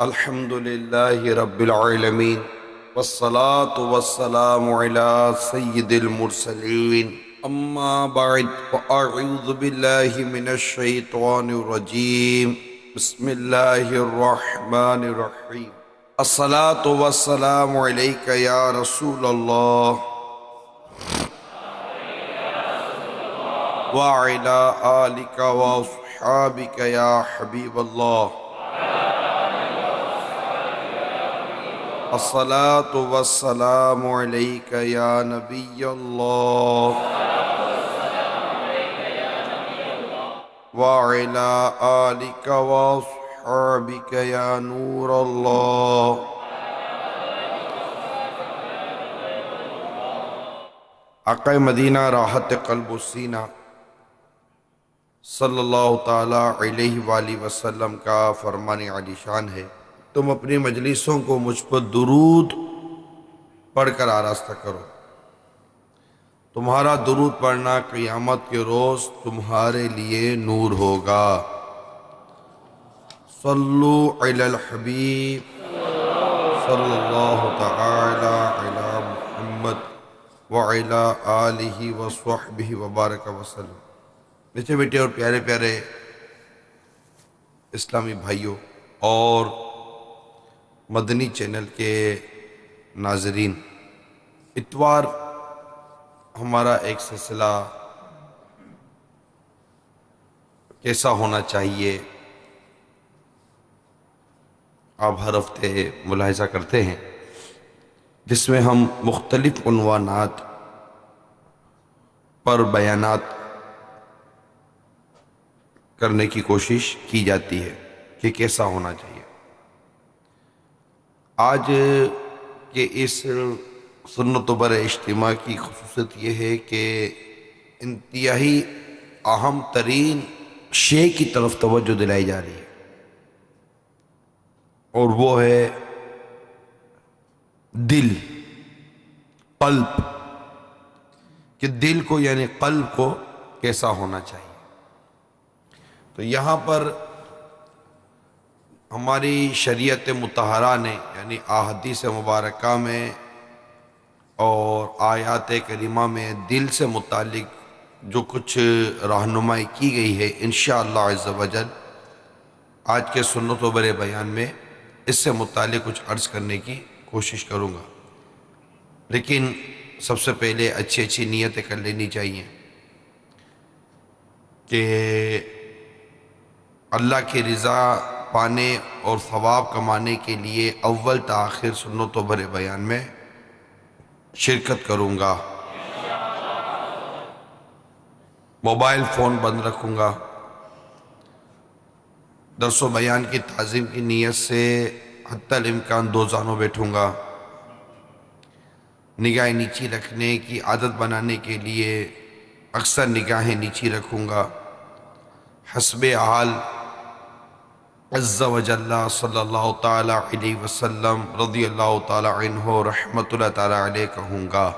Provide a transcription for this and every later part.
الحمد لله رب العالمين والصلاة والسلام على سيد المرسلين أما بعد فأعوذ بالله من الشيطان الرجيم بسم الله الرحمن الرحيم الصلاة والسلام عليك يا رسول الله وعلى آلك وأصحابك يا حبيب الله الصلاة والسلام عليك يا نبي الله وعلى آلك وأصحابك يا نور الله آقا مدینہ راحت قلب و سینہ صلی اللہ تعالیٰ علیہ وآلہ وسلم کا فرمان عالی شان ہے، تم اپنی مجلسوں کو مجھ پر درود پڑھ کر آراستہ کرو۔ تمہارا درود پڑھنا قیامت کے روز تمہارے لیے نور ہوگا۔ صلو علی الحبیب صلی اللہ تعالی علی محمد وعلی آلہ وصحبہ وبارک وسلم۔ میٹھے میٹھے اور پیارے پیارے اسلامی بھائیوں اور مدنی چینل کے ناظرین، اتوار ہمارا ایک سلسلہ کیسا ہونا چاہیے آپ ہر ہفتے ملاحظہ کرتے ہیں، جس میں ہم مختلف عنوانات پر بیانات کرنے کی کوشش کی جاتی ہے کہ کیسا ہونا چاہیے۔ آج کے اس سنت و بر اجتماع کی خصوصیت یہ ہے کہ انتہائی اہم ترین شے کی طرف توجہ دلائی جا رہی ہے، اور وہ ہے دل، قلب، کہ دل کو یعنی قلب کو کیسا ہونا چاہیے۔ تو یہاں پر ہماری شریعت مطہرہ نے یعنی احادیث مبارکہ میں اور آیات کریمہ میں دل سے متعلق جو کچھ رہنمائی کی گئی ہے، انشاءاللہ عز و جل آج کے سنت و بر بیان میں اس سے متعلق کچھ عرض کرنے کی کوشش کروں گا، لیکن سب سے پہلے اچھی اچھی نیتیں کر لینی چاہیے کہ اللہ کی رضا پانے اور ثواب کمانے کے لیے اول تا آخر سنت و بر بیان میں شرکت کروں گا، موبائل فون بند رکھوں گا، درس و بیان کی تعظیم کی نیت سے حتی الامکان دو زانوں بیٹھوں گا، نگاہیں نیچی رکھنے کی عادت بنانے کے لیے اکثر نگاہیں نیچی رکھوں گا، حسب حال عز و جل صلی اللہ تعالیٰ علیہ وسلم رضی اللہ تعالیٰ عنہ رحمت اللہ تعالیٰ علیہ کہوں گا۔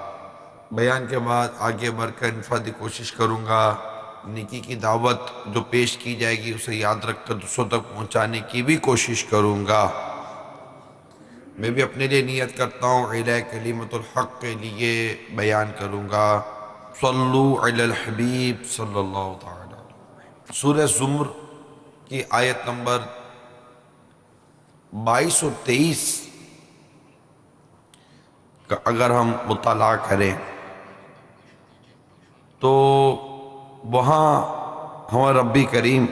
بیان کے بعد آگے بڑھ کر انفرادی کوشش کروں گا، نیکی کی دعوت جو پیش کی جائے گی اسے یاد رکھ کر دوسروں تک پہنچانے کی بھی کوشش کروں گا۔ میں بھی اپنے لیے نیت کرتا ہوں اعلیٰ کلمت الحق کے لیے بیان کروں گا۔ صلو علی الحبیب صلی اللہ تعالیٰ علیہ۔ سورہ زمر کی آیت نمبر 22 اور 23 کا اگر ہم مطالعہ کریں تو وہاں ہمارا ربی کریم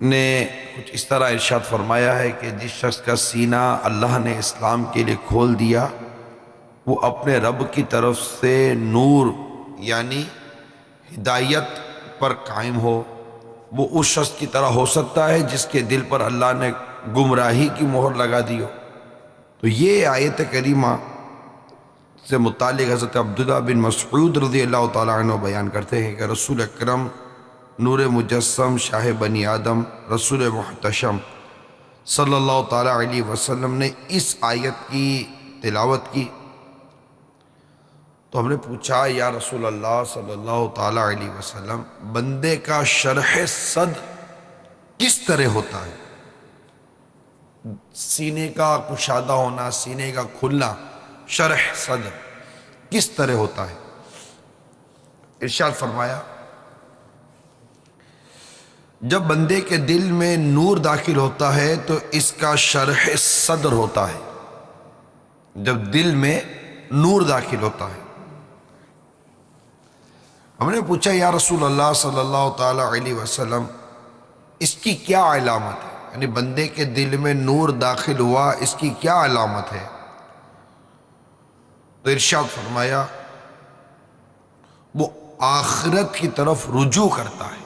نے کچھ اس طرح ارشاد فرمایا ہے کہ جس شخص کا سینہ اللہ نے اسلام کے لیے کھول دیا وہ اپنے رب کی طرف سے نور یعنی ہدایت پر قائم ہو، وہ اس شخص کی طرح ہو سکتا ہے جس کے دل پر اللہ نے گمراہی کی مہر لگا دی ہو۔ تو یہ آیت کریمہ سے متعلق حضرت عبداللہ بن مسعود رضی اللہ تعالیٰ عنہ بیان کرتے ہیں کہ رسول اکرم نور مجسم شاہ بنی آدم رسول محتشم صلی اللہ تعالیٰ علیہ وسلم نے اس آیت کی تلاوت کی تو ہم نے پوچھا یا رسول اللہ صلی اللہ تعالیٰ علیہ وسلم، بندے کا شرح صدر کس طرح ہوتا ہے؟ سینے کا کشادہ ہونا، سینے کا کھلنا، شرح صدر کس طرح ہوتا ہے؟ ارشاد فرمایا جب بندے کے دل میں نور داخل ہوتا ہے تو اس کا شرح صدر ہوتا ہے۔ جب دل میں نور داخل ہوتا ہے، ہم نے پوچھا یا رسول اللہ صلی اللہ تعالی علیہ وسلم اس کی کیا علامت ہے؟ یعنی بندے کے دل میں نور داخل ہوا، اس کی کیا علامت ہے؟ تو ارشاد فرمایا وہ آخرت کی طرف رجوع کرتا ہے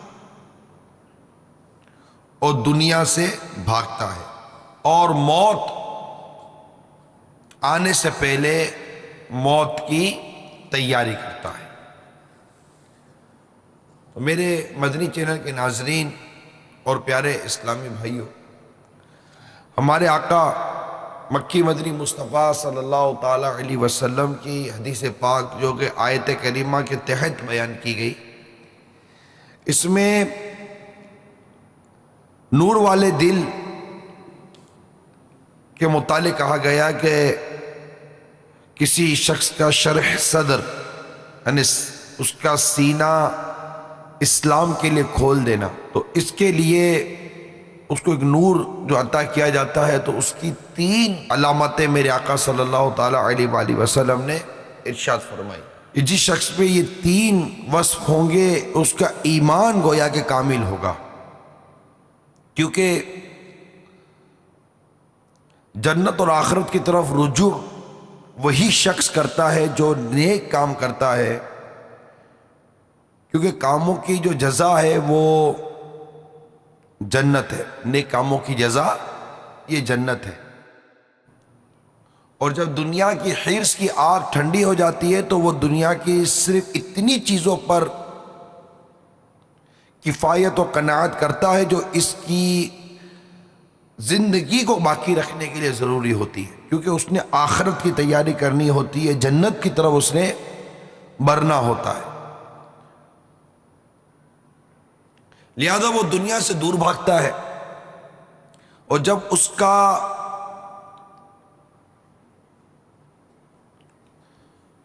اور دنیا سے بھاگتا ہے، اور موت آنے سے پہلے موت کی تیاری کرتا ہے۔ تو میرے مدنی چینل کے ناظرین اور پیارے اسلامی بھائیوں، ہمارے آقا مکی مدنی مصطفیٰ صلی اللہ تعالی علیہ وسلم کی حدیث پاک جو کہ آیت کریمہ کے تحت بیان کی گئی، اس میں نور والے دل کے متعلق کہا گیا کہ کسی شخص کا شرح صدر یعنی اس کا سینہ اسلام کے لیے کھول دینا، تو اس کے لیے اس کو ایک نور جو عطا کیا جاتا ہے، تو اس کی 3 علامتیں میرے آقا صلی اللہ تعالی علیہ وآلہ وسلم نے ارشاد فرمائی کہ جس شخص پہ یہ 3 وصف ہوں گے اس کا ایمان گویا کہ کامل ہوگا، کیونکہ جنت اور آخرت کی طرف رجوع وہی شخص کرتا ہے جو نیک کام کرتا ہے، کیونکہ کاموں کی جو جزا ہے وہ جنت ہے، نیک کاموں کی جزا یہ جنت ہے۔ اور جب دنیا کی حرص کی آگ ٹھنڈی ہو جاتی ہے تو وہ دنیا کی صرف اتنی چیزوں پر کفایت و قناعت کرتا ہے جو اس کی زندگی کو باقی رکھنے کے لیے ضروری ہوتی ہے، کیونکہ اس نے آخرت کی تیاری کرنی ہوتی ہے، جنت کی طرف اس نے بڑھنا ہوتا ہے، لہذا وہ دنیا سے دور بھاگتا ہے۔ اور جب اس کا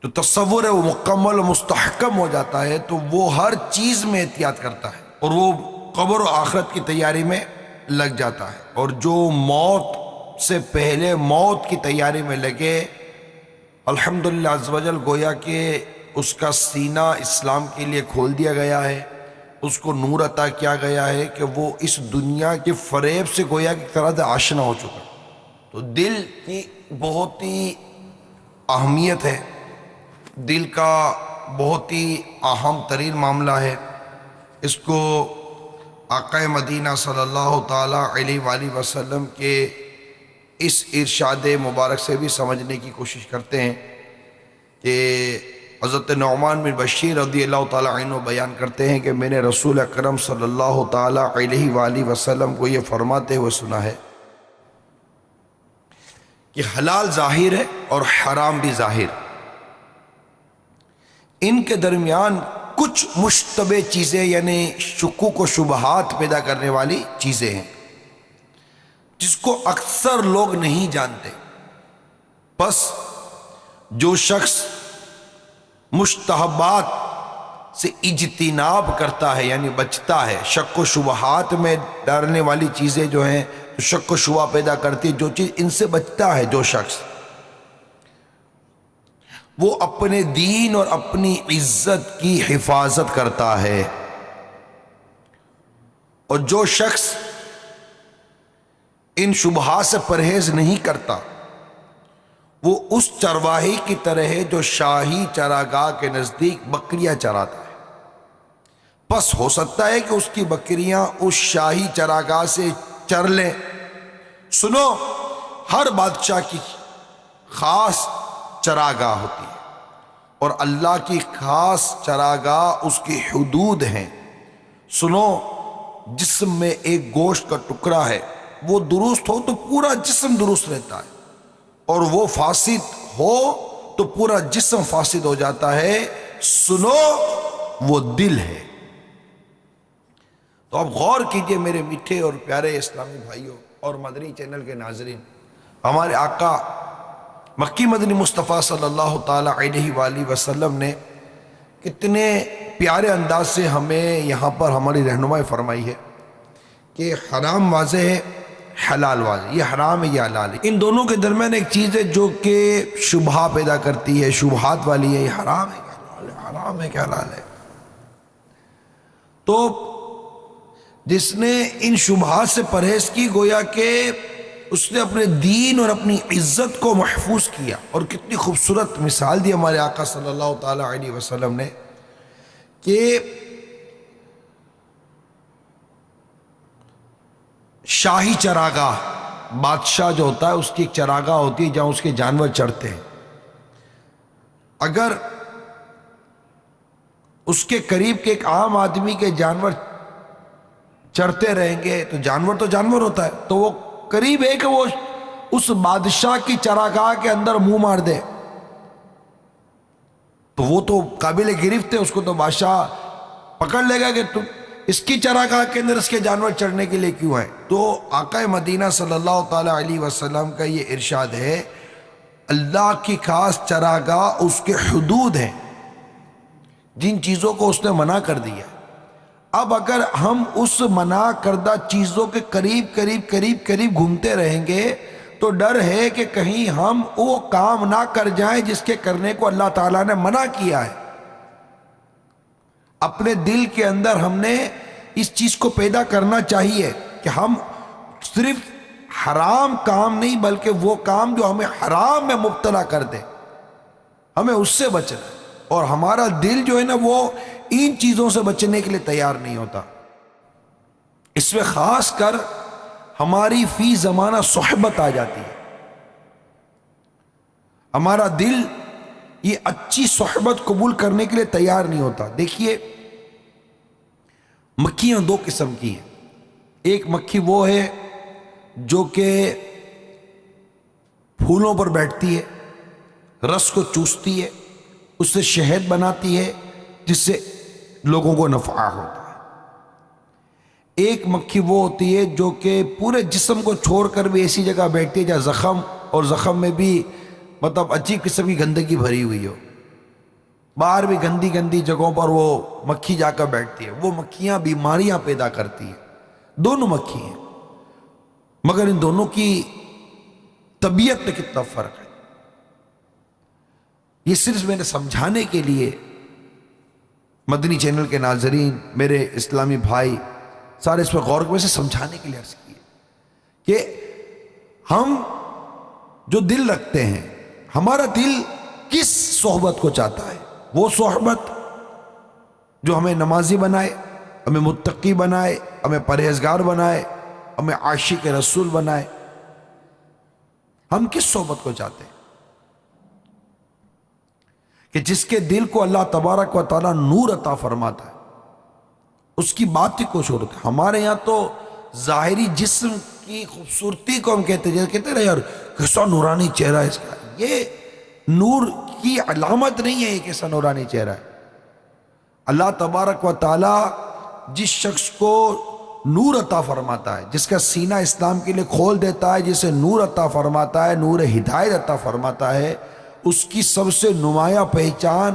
جو تصور ہے وہ مکمل و مستحکم ہو جاتا ہے تو وہ ہر چیز میں احتیاط کرتا ہے اور وہ قبر و آخرت کی تیاری میں لگ جاتا ہے، اور جو موت سے پہلے موت کی تیاری میں لگے، الحمدللہ عز و جل گویا کہ اس کا سینہ اسلام کے لیے کھول دیا گیا ہے، اس کو نور عطا کیا گیا ہے کہ وہ اس دنیا کے فریب سے گویا کہ طرح سے آشنا ہو چکا۔ تو دل کی بہت ہی اہمیت ہے، دل کا بہت ہی اہم ترین معاملہ ہے، اس کو آقا مدینہ صلی اللہ تعالی علیہ وآلہ وسلم کے اس ارشاد مبارک سے بھی سمجھنے کی کوشش کرتے ہیں کہ حضرت نعمان بن بشیر رضی اللہ تعالی عنہ بیان کرتے ہیں کہ میں نے رسول اکرم صلی اللہ تعالی علیہ وآلہ وسلم کو یہ فرماتے ہوئے سنا ہے کہ حلال ظاہر ہے اور حرام بھی ظاہر، ان کے درمیان کچھ مشتبہ چیزیں یعنی شکوک و شبہات پیدا کرنے والی چیزیں ہیں جس کو اکثر لوگ نہیں جانتے۔ بس جو شخص مشتہبات سے اجتناب کرتا ہے یعنی بچتا ہے، شک و شبہات میں ڈالنے والی چیزیں جو ہیں تو شک و شبہ پیدا کرتی ہے، جو چیز ان سے بچتا ہے جو شخص، وہ اپنے دین اور اپنی عزت کی حفاظت کرتا ہے، اور جو شخص ان شبہات سے پرہیز نہیں کرتا وہ اس چرواہی کی طرح ہے جو شاہی چراگاہ کے نزدیک بکریاں چراتا ہے۔ پس ہو سکتا ہے کہ اس کی بکریاں اس شاہی چراگاہ سے چر لیں۔ سنو، ہر بادشاہ کی خاص چراگاہ ہوتی ہے اور اللہ کی خاص چراگاہ اس کی حدود ہیں۔ سنو، جسم میں ایک گوشت کا ٹکڑا ہے، وہ درست ہو تو پورا جسم درست رہتا ہے، اور وہ فاسد ہو تو پورا جسم فاسد ہو جاتا ہے۔ سنو، وہ دل ہے۔ تو تو اب غور کیجئے میرے میٹھے اور پیارے اسلامی بھائیوں اور مدنی چینل کے ناظرین، ہمارے آقا مکی مدنی مصطفیٰ صلی اللہ تعالیٰ علیہ وآلہ وسلم نے کتنے پیارے انداز سے ہمیں یہاں پر ہماری رہنمائی فرمائی ہے کہ حرام واضح ہے، حلال واضح، یہ حرام ہے یہ حلال ہے، ان دونوں کے درمیان ایک چیز ہے جو کہ شبہہ پیدا کرتی ہے، شبہات والی ہے، یہ حرام ہے کہ حلال ہے، حرام ہے کہ حلال ہے۔ تو جس نے ان شبہات سے پرہیز کی، گویا کہ اس نے اپنے دین اور اپنی عزت کو محفوظ کیا۔ اور کتنی خوبصورت مثال دی ہمارے آقا صلی اللہ تعالیٰ علیہ وسلم نے کہ شاہی چراگاہ، بادشاہ جو ہوتا ہے اس کی ایک چراگاہ ہوتی ہے جہاں اس کے جانور چرتے ہیں، اگر اس کے قریب کے ایک عام آدمی کے جانور چرتے رہیں گے تو جانور ہوتا ہے، تو وہ قریب ہے کہ وہ اس بادشاہ کی چراگاہ کے اندر منہ مار دے تو وہ تو قابل گرفت ہے، اس کو تو بادشاہ پکڑ لے گا کہ تم اس کی چراگاہ کے اندر اس کے جانور چرنے کے لیے کیوں ہیں۔ تو آقا مدینہ صلی اللہ تعالیٰ علیہ وسلم کا یہ ارشاد ہے، اللہ کی خاص چراگاہ اس کے حدود ہیں، جن چیزوں کو اس نے منع کر دیا۔ اب اگر ہم اس منع کردہ چیزوں کے قریب گھومتے رہیں گے تو ڈر ہے کہ کہیں ہم وہ کام نہ کر جائیں جس کے کرنے کو اللہ تعالیٰ نے منع کیا ہے۔ اپنے دل کے اندر ہم نے اس چیز کو پیدا کرنا چاہیے کہ ہم صرف حرام کام نہیں بلکہ وہ کام جو ہمیں حرام میں مبتلا کر دے ہمیں اس سے بچنا، اور ہمارا دل جو ہے نا وہ ان چیزوں سے بچنے کے لیے تیار نہیں ہوتا۔ اس میں خاص کر ہماری فی زمانہ صحبت آ جاتی ہے، ہمارا دل یہ اچھی صحبت قبول کرنے کے لیے تیار نہیں ہوتا۔ دیکھیے مکھیاں دو قسم کی ہیں، ایک مکھی وہ ہے جو کہ پھولوں پر بیٹھتی ہے، رس کو چوستی ہے، اس سے شہد بناتی ہے جس سے لوگوں کو نفع ہوتا ہے۔ ایک مکھی وہ ہوتی ہے جو کہ پورے جسم کو چھوڑ کر بھی ایسی جگہ بیٹھتی ہے جہاں زخم، اور زخم میں بھی مطلب عجیب قسم کی گندگی بھری ہوئی ہو، باہر بھی گندی جگہوں پر وہ مکھی جا کر بیٹھتی ہے، وہ مکھیاں بیماریاں پیدا کرتی ہیں۔ دونوں مکھی ہیں مگر ان دونوں کی طبیعت میں کتنا فرق ہے، یہ صرف میں نے سمجھانے کے لیے مدنی چینل کے ناظرین، میرے اسلامی بھائی سارے اس پر غور میں سے سمجھانے کے لیے عرض کیے کہ ہم جو دل رکھتے ہیں، ہمارا دل کس صحبت کو چاہتا ہے، وہ صحبت جو ہمیں نمازی بنائے، ہمیں متقی بنائے، ہمیں پرہیزگار بنائے، ہمیں عاشق رسول بنائے، ہم کس صحبت کو چاہتے ہیں کہ جس کے دل کو اللہ تبارک و تعالیٰ نور عطا فرماتا ہے، اس کی بات ہی کچھ اور ہوتا ہے۔ ہمارے یہاں تو ظاہری جسم کی خوبصورتی کو ہم کہتے ہیں، کہتے ہیں یار کیسا نورانی چہرہ ہے اس کا، یہ نور کی علامت نہیں ہے، یہ کیسا نورانی چہرہ ہے۔ اللہ تبارک و تعالیٰ جس شخص کو نور عطا فرماتا ہے، جس کا سینہ اسلام کے لیے کھول دیتا ہے، جسے نور عطا فرماتا ہے، نور ہدایت عطا فرماتا ہے، اس کی سب سے نمایاں پہچان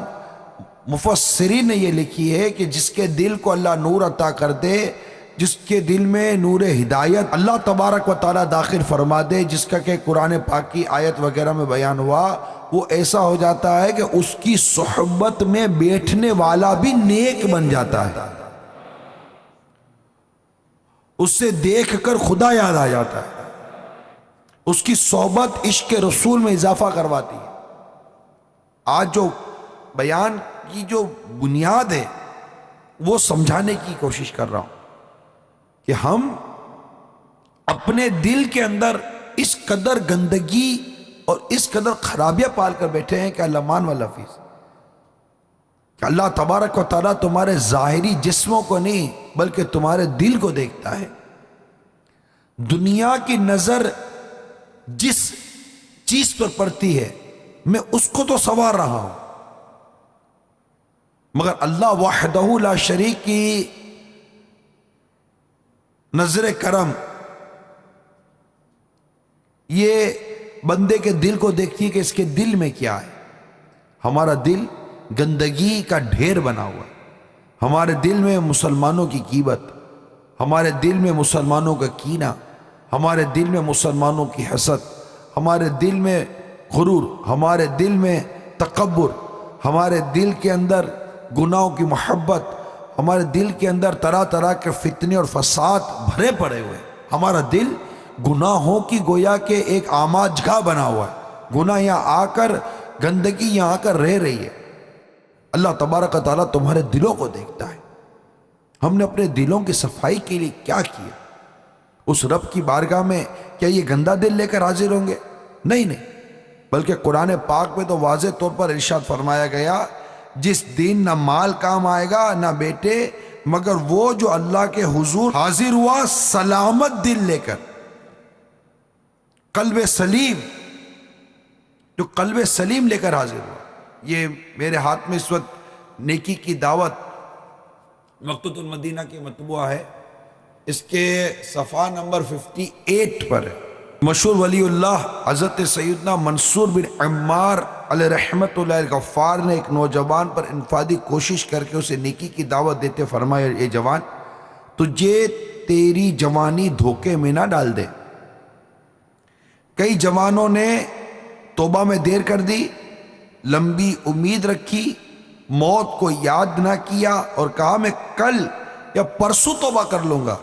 مفسرین نے یہ لکھی ہے کہ جس کے دل کو اللہ نور عطا کر دے، جس کے دل میں نور ہدایت اللہ تبارک و تعالیٰ داخل فرما دے، جس کا کہ قرآن پاک کی آیت وغیرہ میں بیان ہوا، وہ ایسا ہو جاتا ہے کہ اس کی صحبت میں بیٹھنے والا بھی نیک بن جاتا ہے، اس سے دیکھ کر خدا یاد آ جاتا ہے، اس کی صحبت عشق رسول میں اضافہ کرواتی ہے۔ آج جو بیان کی جو بنیاد ہے وہ سمجھانے کی کوشش کر رہا ہوں کہ ہم اپنے دل کے اندر اس قدر گندگی اور اس قدر خرابیاں پال کر بیٹھے ہیں کہ اللہ مان و لفظ کہ اللہ تبارک و تعالیٰ تمہارے ظاہری جسموں کو نہیں بلکہ تمہارے دل کو دیکھتا ہے۔ دنیا کی نظر جس چیز پر پڑتی ہے میں اس کو تو سنوار رہا ہوں، مگر اللہ وحدہ لا شریک کی نظر کرم یہ بندے کے دل کو دیکھتی ہے کہ اس کے دل میں کیا ہے۔ ہمارا دل گندگی کا ڈھیر بنا ہوا ہے۔ ہمارے دل میں مسلمانوں کی غیبت، ہمارے دل میں مسلمانوں کا کینہ، ہمارے دل میں مسلمانوں کی حسد، ہمارے دل میں غرور، ہمارے دل میں تکبر، ہمارے دل کے اندر گناہوں کی محبت، ہمارے دل کے اندر طرح طرح کے فتنے اور فساد بھرے پڑے ہوئے۔ ہمارا دل گناہوں کی گویا کہ ایک آماج گاہ بنا ہوا ہے۔ گناہ یہاں آ کر، گندگی یہاں آ کر رہ رہی ہے۔ اللہ تبارک و تعالیٰ تمہارے دلوں کو دیکھتا ہے۔ ہم نے اپنے دلوں کی صفائی کے لیے کیا کیا؟ اس رب کی بارگاہ میں کیا یہ گندا دل لے کر حاضر ہوں گے؟ نہیں، بلکہ قرآن پاک میں تو واضح طور پر ارشاد فرمایا گیا، جس دن نہ مال کام آئے گا نہ بیٹے، مگر وہ جو اللہ کے حضور حاضر ہوا سلامت دل لے کر، قلب سلیم، جو قلب سلیم لے کر حاضر ہوا۔ یہ میرے ہاتھ میں اس وقت نیکی کی دعوت مقتوط المدینہ کی مطبوعہ ہے، اس کے صفحہ نمبر 58 پر ہے۔ مشہور ولی اللہ حضرت سیدنا منصور بن عمار علیہ رحمت اللہ الغفار نے ایک نوجوان پر انفرادی کوشش کر کے اسے نیکی کی دعوت دیتے فرمایا، اے جوان، تجھے تیری جوانی دھوکے میں نہ ڈال دے۔ کئی جوانوں نے توبہ میں دیر کر دی، لمبی امید رکھی، موت کو یاد نہ کیا اور کہا میں کل یا پرسوں توبہ کر لوں گا۔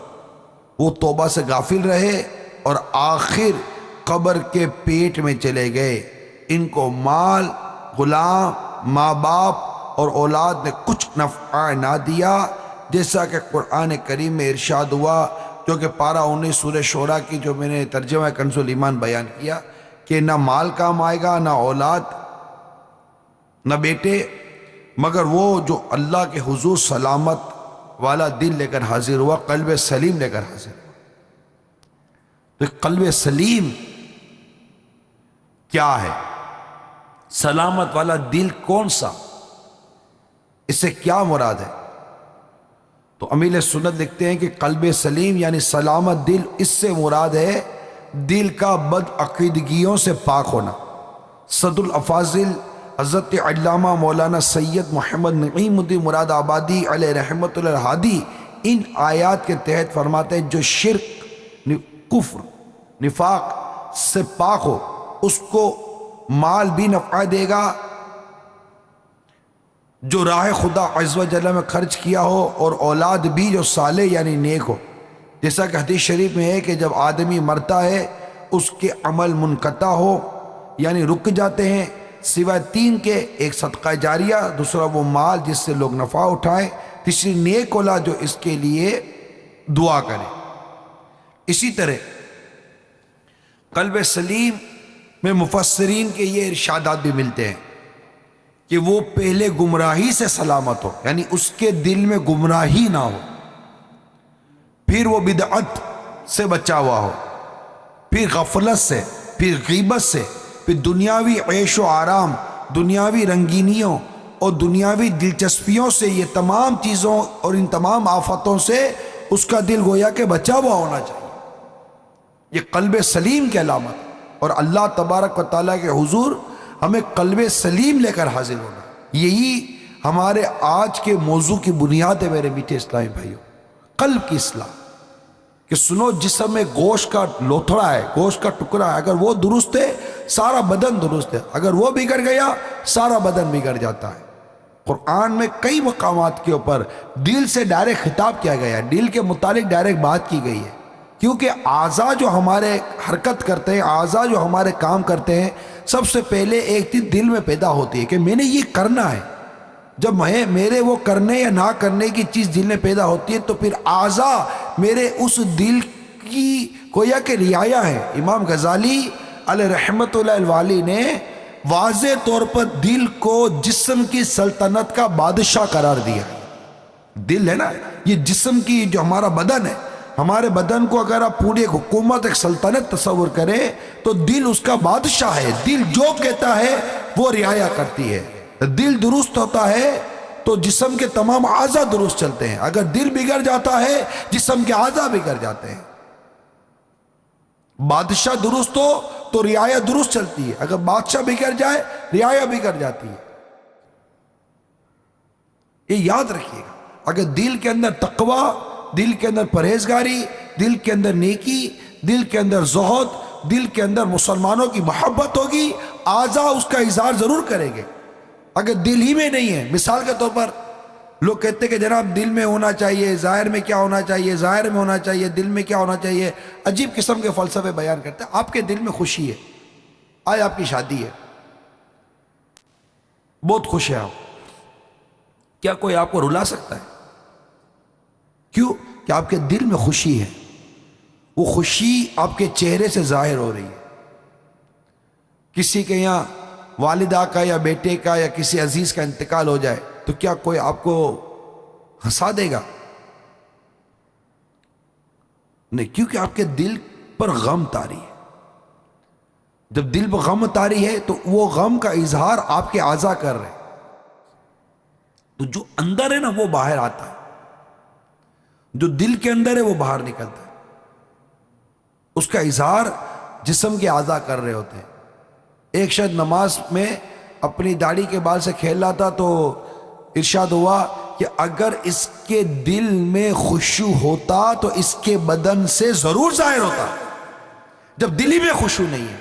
وہ توبہ سے غافل رہے اور آخر قبر کے پیٹ میں چلے گئے۔ ان کو مال، غلام، ماں باپ اور اولاد نے کچھ نفع نہ دیا، جیسا کہ قرآن کریم میں ارشاد ہوا، جو کہ پارہ 19 سورہ شعراء کی جو میں نے ترجمہ کنز الایمان بیان کیا، کہ نہ مال کام آئے گا، نہ اولاد، نہ بیٹے، مگر وہ جو اللہ کے حضور سلامت والا دل لے کر حاضر ہوا، قلب سلیم لے کر حاضر ہوا۔ تو قلب سلیم کیا ہے؟ سلامت والا دل کون سا؟ اس سے کیا مراد ہے؟ تو امیل سنت لکھتے ہیں کہ قلب سلیم یعنی سلامت دل، اس سے مراد ہے دل کا بد عقیدگیوں سے پاک ہونا۔ صدر الافاضل حضرت علامہ مولانا سید محمد نعیم الدین مراد آبادی علیہ رحمت اللہ الہادی ان آیات کے تحت فرماتے ہیں، جو شرک، کفر، نفاق سے پاک ہو، اس کو مال بھی نفع دے گا، جو راہ خدا عز و جل میں خرچ کیا ہو، اور اولاد بھی جو صالح یعنی نیک ہو۔ جیسا کہ حدیث شریف میں ہے کہ جب آدمی مرتا ہے اس کے عمل منقطع ہو یعنی رک جاتے ہیں، سوائے 3 کے، ایک صدقہ جاریہ، دوسرا وہ مال جس سے لوگ نفع اٹھائیں، تیسری نیک اولاد جو اس کے لیے دعا کرے۔ اسی طرح قلب سلیم میں مفسرین کے یہ ارشادات بھی ملتے ہیں کہ وہ پہلے گمراہی سے سلامت ہو، یعنی اس کے دل میں گمراہی نہ ہو، پھر وہ بدعت سے بچا ہوا ہو، پھر غفلت سے، پھر غیبت سے، پھر دنیاوی عیش و آرام، دنیاوی رنگینیوں اور دنیاوی دلچسپیوں سے، یہ تمام چیزوں اور ان تمام آفتوں سے اس کا دل گویا کہ بچا ہوا ہونا چاہیے۔ یہ قلب سلیم کی علامت ہے، اور اللہ تبارک و تعالیٰ کے حضور ہمیں قلب سلیم لے کر حاضر ہونا، یہی ہمارے آج کے موضوع کی بنیاد ہے میرے میٹھے اسلامی بھائیوں۔ قلب کی اصلاح، کہ سنو جسم میں گوشت کا لوتھڑا ہے، گوشت کا ٹکڑا ہے، اگر وہ درست ہے سارا بدن درست ہے، اگر وہ بگڑ گیا سارا بدن بگڑ جاتا ہے۔ قرآن میں کئی مقامات کے اوپر دل سے ڈائریکٹ خطاب کیا گیا ہے، دل کے متعلق ڈائریکٹ بات کی گئی ہے، کیونکہ اعضاء جو ہمارے حرکت کرتے ہیں، اعضاء جو ہمارے کام کرتے ہیں، سب سے پہلے ایک چیز دل میں پیدا ہوتی ہے کہ میں نے یہ کرنا ہے۔ جب میرے وہ کرنے یا نہ کرنے کی چیز دل میں پیدا ہوتی ہے تو پھر اعضاء میرے اس دل کی گویا کہ رعایا ہے۔ امام غزالی علیہ رحمت اللہ الوالی نے واضح طور پر دل کو جسم کی سلطنت کا بادشاہ قرار دیا۔ دل ہے نا، یہ جسم کی جو ہمارا بدن ہے، ہمارے بدن کو اگر آپ پوری ایک حکومت، ایک سلطنت تصور کریں تو دل اس کا بادشاہ ہے۔ دل جو کہتا ہے وہ رعایا کرتی ہے۔ دل درست ہوتا ہے تو جسم کے تمام اعضاء درست چلتے ہیں. اگر دل بگڑ جاتا ہے جسم کے اعضاء بگڑ جاتے ہیں. بادشاہ درست ہو تو رعایا درست چلتی ہے، اگر بادشاہ بگڑ جائے رعایا بگڑ جاتی ہے. یہ یاد رکھیے گا. اگر دل کے اندر تقوی، دل کے اندر پرہیزگاری، دل کے اندر نیکی، دل کے اندر زہد، دل کے اندر مسلمانوں کی محبت ہوگی، اعضاء اس کا اظہار ضرور کریں گے. اگر دل ہی میں نہیں ہے، مثال کے طور پر لوگ کہتے ہیں کہ جناب دل میں ہونا چاہیے، ظاہر میں کیا ہونا چاہیے، ظاہر میں ہونا چاہیے، دل میں کیا ہونا چاہیے، عجیب قسم کے فلسفے بیان کرتے ہیں. آپ کے دل میں خوشی ہے، آج آپ کی شادی ہے، بہت خوش ہے آپ، کیا کوئی آپ کو رلا سکتا ہے؟ کیوں کہ آپ کے دل میں خوشی ہے. وہ خوشی آپ کے چہرے سے ظاہر ہو رہی ہے. کسی کے یہاں والدہ کا یا بیٹے کا یا کسی عزیز کا انتقال ہو جائے تو کیا کوئی آپ کو ہنسا دے گا؟ نہیں، کیونکہ آپ کے دل پر غم طاری ہے. جب دل پر غم طاری ہے تو وہ غم کا اظہار آپ کے اعضاء کر رہے ہیں. تو جو اندر ہے نا وہ باہر آتا ہے، جو دل کے اندر ہے وہ باہر نکلتا ہے. اس کا اظہار جسم کے اعضاء کر رہے ہوتے ہیں. ایک شخص نماز میں اپنی داڑھی کے بال سے کھیل رہا تھا تو ارشاد ہوا کہ اگر اس کے دل میں خشوع ہوتا تو اس کے بدن سے ضرور ظاہر ہوتا. جب دل ہی میں خشوع نہیں ہے،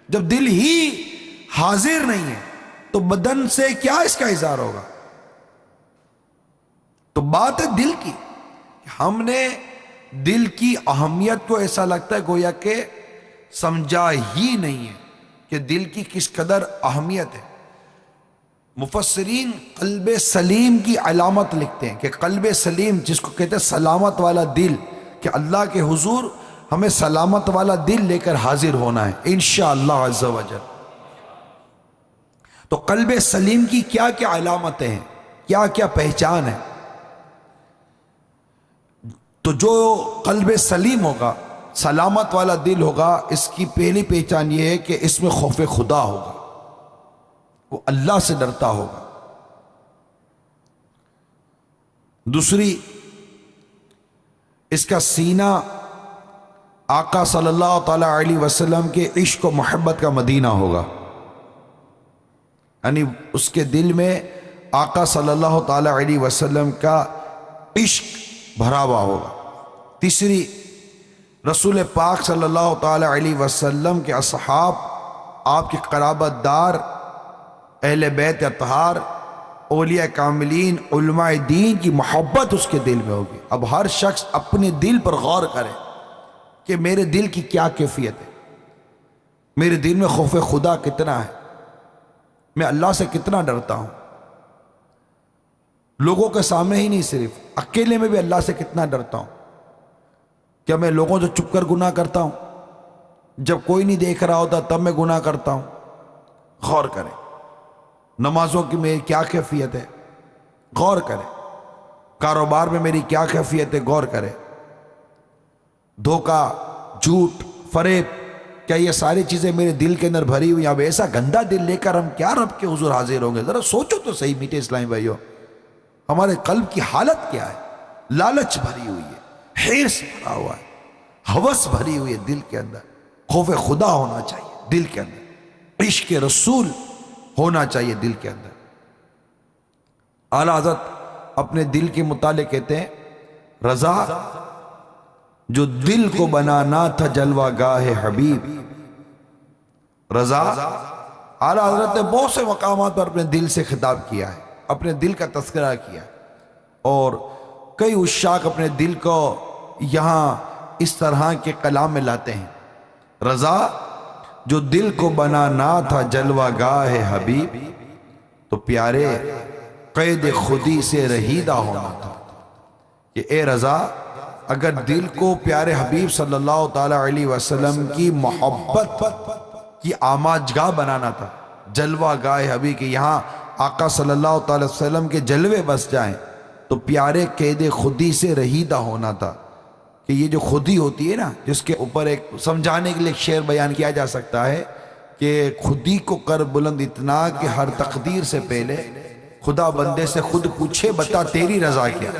جب دل ہی حاضر نہیں ہے تو بدن سے کیا اس کا اظہار ہوگا؟ تو بات ہے دل کی. ہم نے دل کی اہمیت کو ایسا لگتا ہے گویا کہ سمجھا ہی نہیں ہے کہ دل کی کس قدر اہمیت ہے. مفسرین قلب سلیم کی علامت لکھتے ہیں کہ قلب سلیم جس کو کہتے ہیں سلامت والا دل، کہ اللہ کے حضور ہمیں سلامت والا دل لے کر حاضر ہونا ہے انشاءاللہ عز و جل. تو قلب سلیم کی کیا کیا علامتیں ہیں، کیا کیا پہچان ہے؟ تو جو قلب سلیم ہوگا، سلامت والا دل ہوگا، اس کی پہلی پہچان یہ ہے کہ اس میں خوف خدا ہوگا، وہ اللہ سے ڈرتا ہوگا. دوسری، اس کا سینہ آقا صلی اللہ تعالی علیہ وسلم کے عشق و محبت کا مدینہ ہوگا، یعنی اس کے دل میں آقا صلی اللہ تعالی علیہ وسلم کا عشق بھرا ہوا ہوگا. تیسری، رسول پاک صلی اللہ تعالی علیہ وسلم کے اصحاب، آپ کے قرابت دار، اہل بیت اطہار، اولیاء کاملین، علماء دین کی محبت اس کے دل میں ہوگی. اب ہر شخص اپنے دل پر غور کرے کہ میرے دل کی کیا کیفیت ہے، میرے دل میں خوف خدا کتنا ہے، میں اللہ سے کتنا ڈرتا ہوں. لوگوں کے سامنے ہی نہیں، صرف اکیلے میں بھی اللہ سے کتنا ڈرتا ہوں. کیا میں لوگوں سے چھپ کر گناہ کرتا ہوں؟ جب کوئی نہیں دیکھ رہا ہوتا تب میں گناہ کرتا ہوں؟ غور کریں. نمازوں کی میری کیا کیفیت ہے، غور کریں. کاروبار میں میری کیا کیفیت ہے، غور کریں. دھوکہ، جھوٹ، فریب، کیا یہ ساری چیزیں میرے دل کے اندر بھری ہوئی؟ اب ایسا گندا دل لے کر ہم کیا رب کے حضور حاضر ہوں گے؟ ذرا سوچو تو صحیح میٹھے اسلامی بھائیو، ہمارے قلب کی حالت کیا ہے؟ لالچ بھری ہوئی ہے، حرص بھرا ہوا ہے، ہوس بھری ہوئی ہے دل کے اندر. خوف خدا ہونا چاہیے دل کے اندر، عشق رسول ہونا چاہیے دل کے اندر. اعلیٰ حضرت اپنے دل کے متعلق کہتے ہیں، رضا جو دل کو بنانا تھا جلوہ گاہ حبیب. رضا، اعلیٰ حضرت نے بہت سے مقامات پر اپنے دل سے خطاب کیا ہے، اپنے دل کا تذکرہ کیا ہے، اور کئی عشاق اپنے دل کو یہاں اس طرح کے کلام میں لاتے ہیں. رضا جو دل کو بنانا تھا جلوہ گاہ حبیب، تو پیارے قید خودی سے رہیدہ ہونا تھا. کہ اے رضا، اگر دل کو پیارے حبیب صلی اللہ تعالی علیہ وسلم کی محبت کی آماجگاہ بنانا تھا، جلوہ گاہ حبیب کے یہاں آقا صلی اللہ تعالی وسلم کے جلوے بس جائیں، تو پیارے قید خودی سے رہیدہ ہونا تھا. کہ یہ جو خودی ہوتی ہے نا، جس کے اوپر ایک سمجھانے کے لیے ایک شعر بیان کیا جا سکتا ہے کہ خودی کو کر بلند اتنا کہ ہر تقدیر سے پہلے خدا بندے سے خود پوچھے بتا تیری رضا کیا.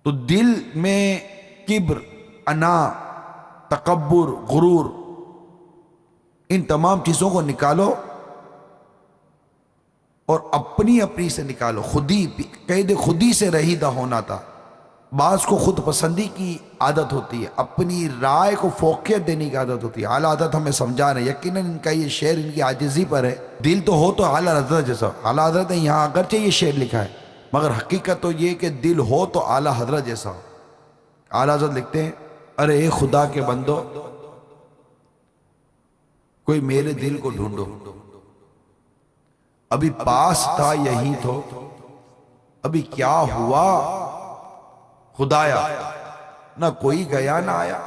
تو دل میں کبر، انا، تکبر، غرور، ان تمام چیزوں کو نکالو اور اپنی اپنی سے نکالو. خودی، قید خودی سے رہیدہ ہونا تھا. بعض کو خود پسندی کی عادت ہوتی ہے، اپنی رائے کو فوقیت دینے کی عادت ہوتی ہے. اعلیٰ حضرت ہمیں سمجھا رہے ہیں، یقیناً ان کا یہ شعر ان کی عاجزی پر ہے. دل تو ہو تو اعلیٰ حضرت جیسا. اعلیٰ حضرت نے یہاں اگرچہ یہ شعر لکھا ہے مگر حقیقت تو یہ کہ دل ہو تو اعلیٰ حضرت جیسا ہو. اعلیٰ حضرت لکھتے ہیں، ارے اے خدا کے بندو، کوئی میرے دل کو ڈھونڈو. ابھی پاس تھا یہی تو، ابھی کیا ہوا خدایا، نہ کوئی گیا نہ آیا.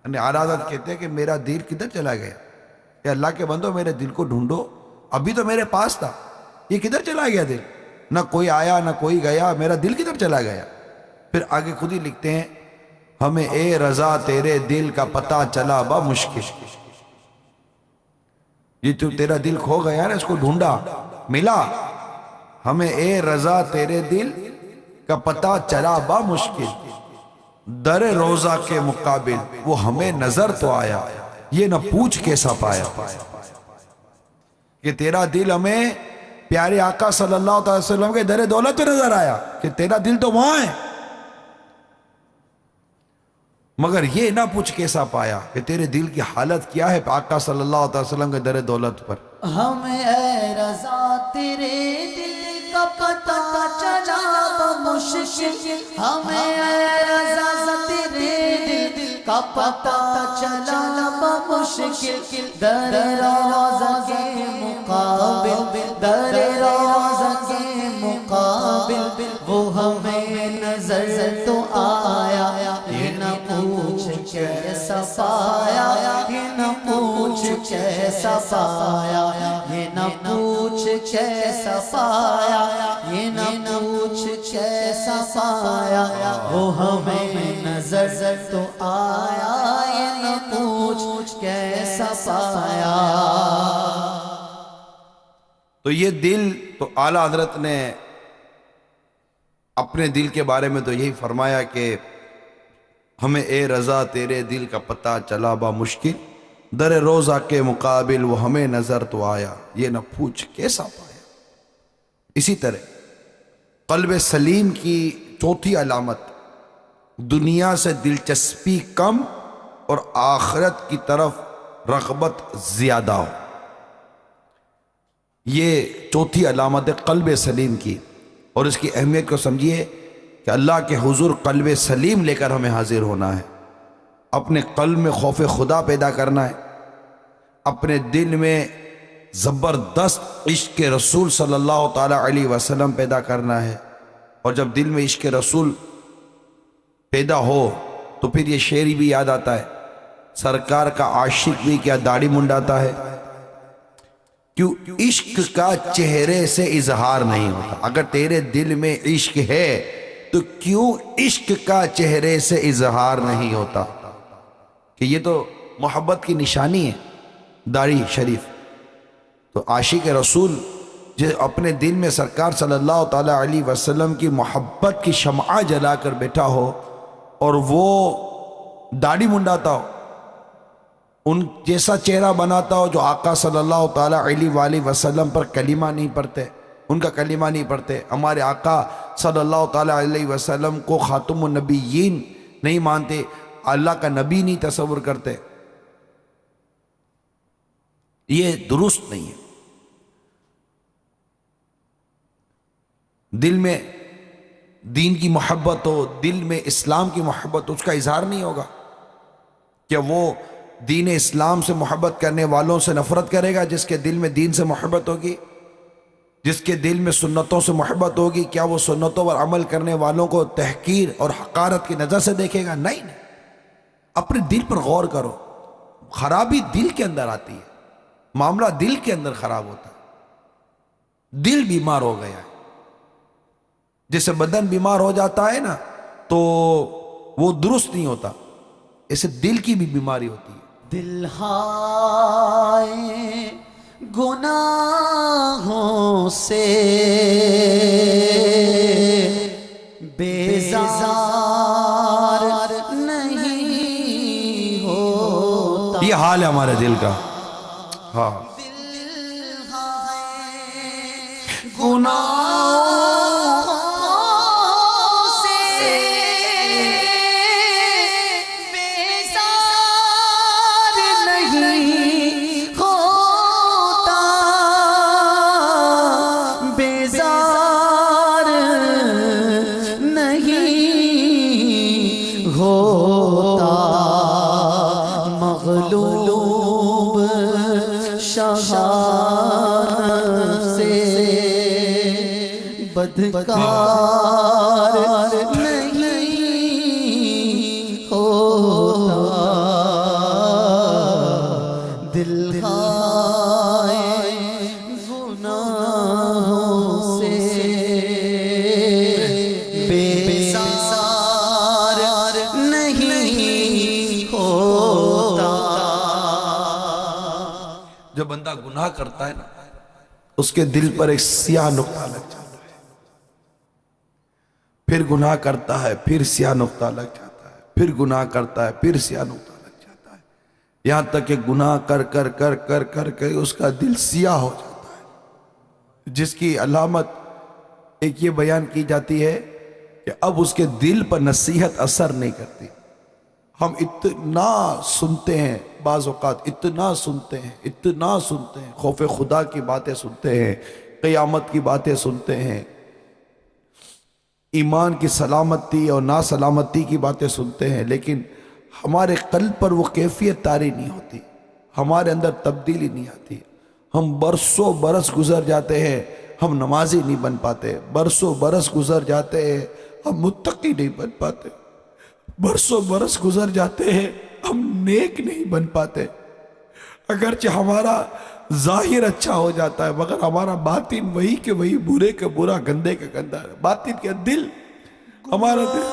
اعلیٰ حضرت کہتے ہیں کہ میرا دل کدھر چلا گیا؟ کہ اللہ کے بندو میرے دل کو ڈھونڈو، ابھی تو میرے پاس تھا، یہ کدھر چلا گیا دل؟ نہ کوئی آیا نہ کوئی گیا، میرا دل کدھر چلا گیا؟ پھر آگے خود ہی لکھتے ہیں، ہمیں اے رضا تیرے دل کا پتہ چلا با مشکل. یہ تو تیرا دل کھو گیا نا، اس کو ڈھونڈا ملا. ہمیں اے رضا تیرے دل کا پتہ چلا با مشکل، در روزہ کے مقابل وہ ہمیں نظر تو آیا، یہ نہ پوچھ کیسا پایا. کہ تیرا دل ہمیں پیارے آقا صلی اللہ علیہ وسلم کے در دولت پہ نظر آیا کہ تیرا دل تو وہاں ہے، مگر یہ نہ پوچھ کیسا پایا کہ تیرے دل کی حالت کیا ہے آقا صلی اللہ علیہ وسلم کے در دولت پر. ہمیں اے رضا تیرے دل کا پتہ چلا بمشکل، ہمیں اے رضا تیرے دل کا پتہ چلا بمشکل، در روزہ کے مقابل، در روزہ کے مقابل وہ ہمیں نظر تو آیا، یہ نہ پوچھ کیسا پایا، یہ نہ پوچھ کیسا پایا، یہ نہ پوچھ کیسا پایا، یہ نہ پوچھ کیسا پایا، وہ ہمیں نظر تو آیا، یہ نہ پوچھ کیسا پایا. تو یہ دل تو اعلیٰ حضرت نے اپنے دل کے بارے میں تو یہی فرمایا کہ ہمیں اے رضا تیرے دل کا پتہ چلا با مشکل، در روزہ کے مقابل وہ ہمیں نظر تو آیا، یہ نہ پوچھ کیسا پایا. اسی طرح قلب سلیم کی چوتھی علامت، دنیا سے دلچسپی کم اور آخرت کی طرف رغبت زیادہ ہو. یہ چوتھی علامت ہے قلب سلیم کی، اور اس کی اہمیت کو سمجھیے کہ اللہ کے حضور قلب سلیم لے کر ہمیں حاضر ہونا ہے. اپنے قلب میں خوف خدا پیدا کرنا ہے، اپنے دل میں زبردست عشق رسول صلی اللہ تعالی علیہ وسلم پیدا کرنا ہے. اور جب دل میں عشق رسول پیدا ہو تو پھر یہ شعر بھی یاد آتا ہے، سرکار کا عاشق بھی کیا داڑھی منڈاتا ہے، کیوں عشق کا چہرے سے اظہار نہیں ہوتا. اگر تیرے دل میں عشق ہے تو کیوں عشق کا چہرے سے اظہار نہیں ہوتا؟ کہ یہ تو محبت کی نشانی ہے داڑھی شریف. تو عاشق رسول جو اپنے دل میں سرکار صلی اللہ تعالی علیہ وسلم کی محبت کی شمعہ جلا کر بیٹھا ہو اور وہ داڑھی منڈاتا ہو، ان جیسا چہرہ بناتا ہو جو آقا صلی اللہ تعالی علیہ وآلہ وسلم پر کلمہ نہیں پڑھتے، ان کا کلمہ نہیں پڑھتے، ہمارے آقا صلی اللہ تعالی علیہ وسلم کو خاتم النبیین نہیں مانتے، اللہ کا نبی نہیں تصور کرتے، یہ درست نہیں ہے. دل میں دین کی محبت ہو، دل میں اسلام کی محبت ہو، اس کا اظہار نہیں ہوگا. کیا وہ دین اسلام سے محبت کرنے والوں سے نفرت کرے گا جس کے دل میں دین سے محبت ہوگی؟ جس کے دل میں سنتوں سے محبت ہوگی، کیا وہ سنتوں پر عمل کرنے والوں کو تحقیر اور حقارت کی نظر سے دیکھے گا؟ نہیں. اپنے دل پر غور کرو. خرابی دل کے اندر آتی ہے، معاملہ دل کے اندر خراب ہوتا ہے. دل بیمار ہو گیا ہے، جیسے بدن بیمار ہو جاتا ہے نا تو وہ درست نہیں ہوتا، ایسے دل کی بھی بیماری ہوتی ہے. دل ہائے گناہوں سے بیزار نہیں ہوتا. یہ حال ہے ہمارے دل کا. ہاں گناہوں سے بیزار نہیں ہوتا. بیزار نہیں ہوتا. مغلوب شہان سے بدکار نہیں ہوتا. دل ہائے گناہوں سے بیزار نہیں ہوتا. جب بندہ گناہ کرتا ہے نا اس کے دل پر ایک سیاہ نقطہ لگ جاتا ہے. پھر گناہ کرتا ہے پھر سیاہ نقطہ لگ جاتا ہے. پھر گناہ کرتا ہے پھر سیاہ نقطہ لگ جاتا ہے. یہاں تک کہ گناہ کر کر کر کر کر کے اس کا دل سیاہ ہو جاتا ہے. جس کی علامت ایک یہ بیان کی جاتی ہے کہ اب اس کے دل پر نصیحت اثر نہیں کرتی. ہم اتنا سنتے ہیں بعض اوقات اتنا سنتے ہیں خوف خدا کی باتیں سنتے ہیں, قیامت کی باتیں سنتے ہیں, ایمان کی سلامتی اور ناسلامتی کی باتیں سنتے ہیں, لیکن ہمارے قلب پر وہ کیفیت طاری نہیں ہوتی, ہمارے اندر تبدیلی نہیں آتی. ہم برسوں برس گزر جاتے ہیں ہم نمازی نہیں بن پاتے. برسوں برس گزر جاتے ہیں ہم متقی نہیں بن پاتے. برسوں برس گزر جاتے ہیں ہم نیک نہیں بن پاتے. اگرچہ ہمارا ظاہر اچھا ہو جاتا ہے مگر ہمارا باطن وہی کہ وہی, برے کا برا, گندے کا گندا ہے. باطن کا دل ہمارا دل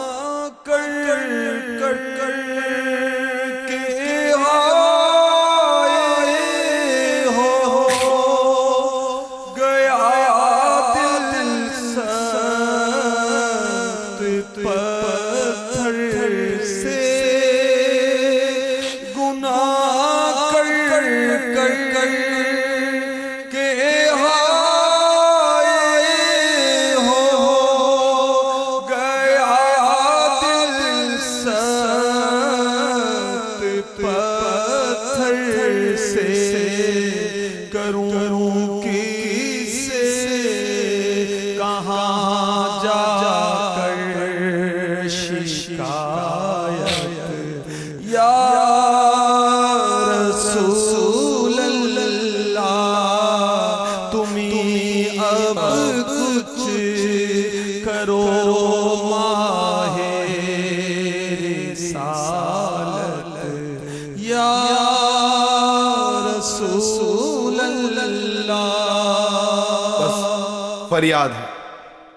فریاد ہے,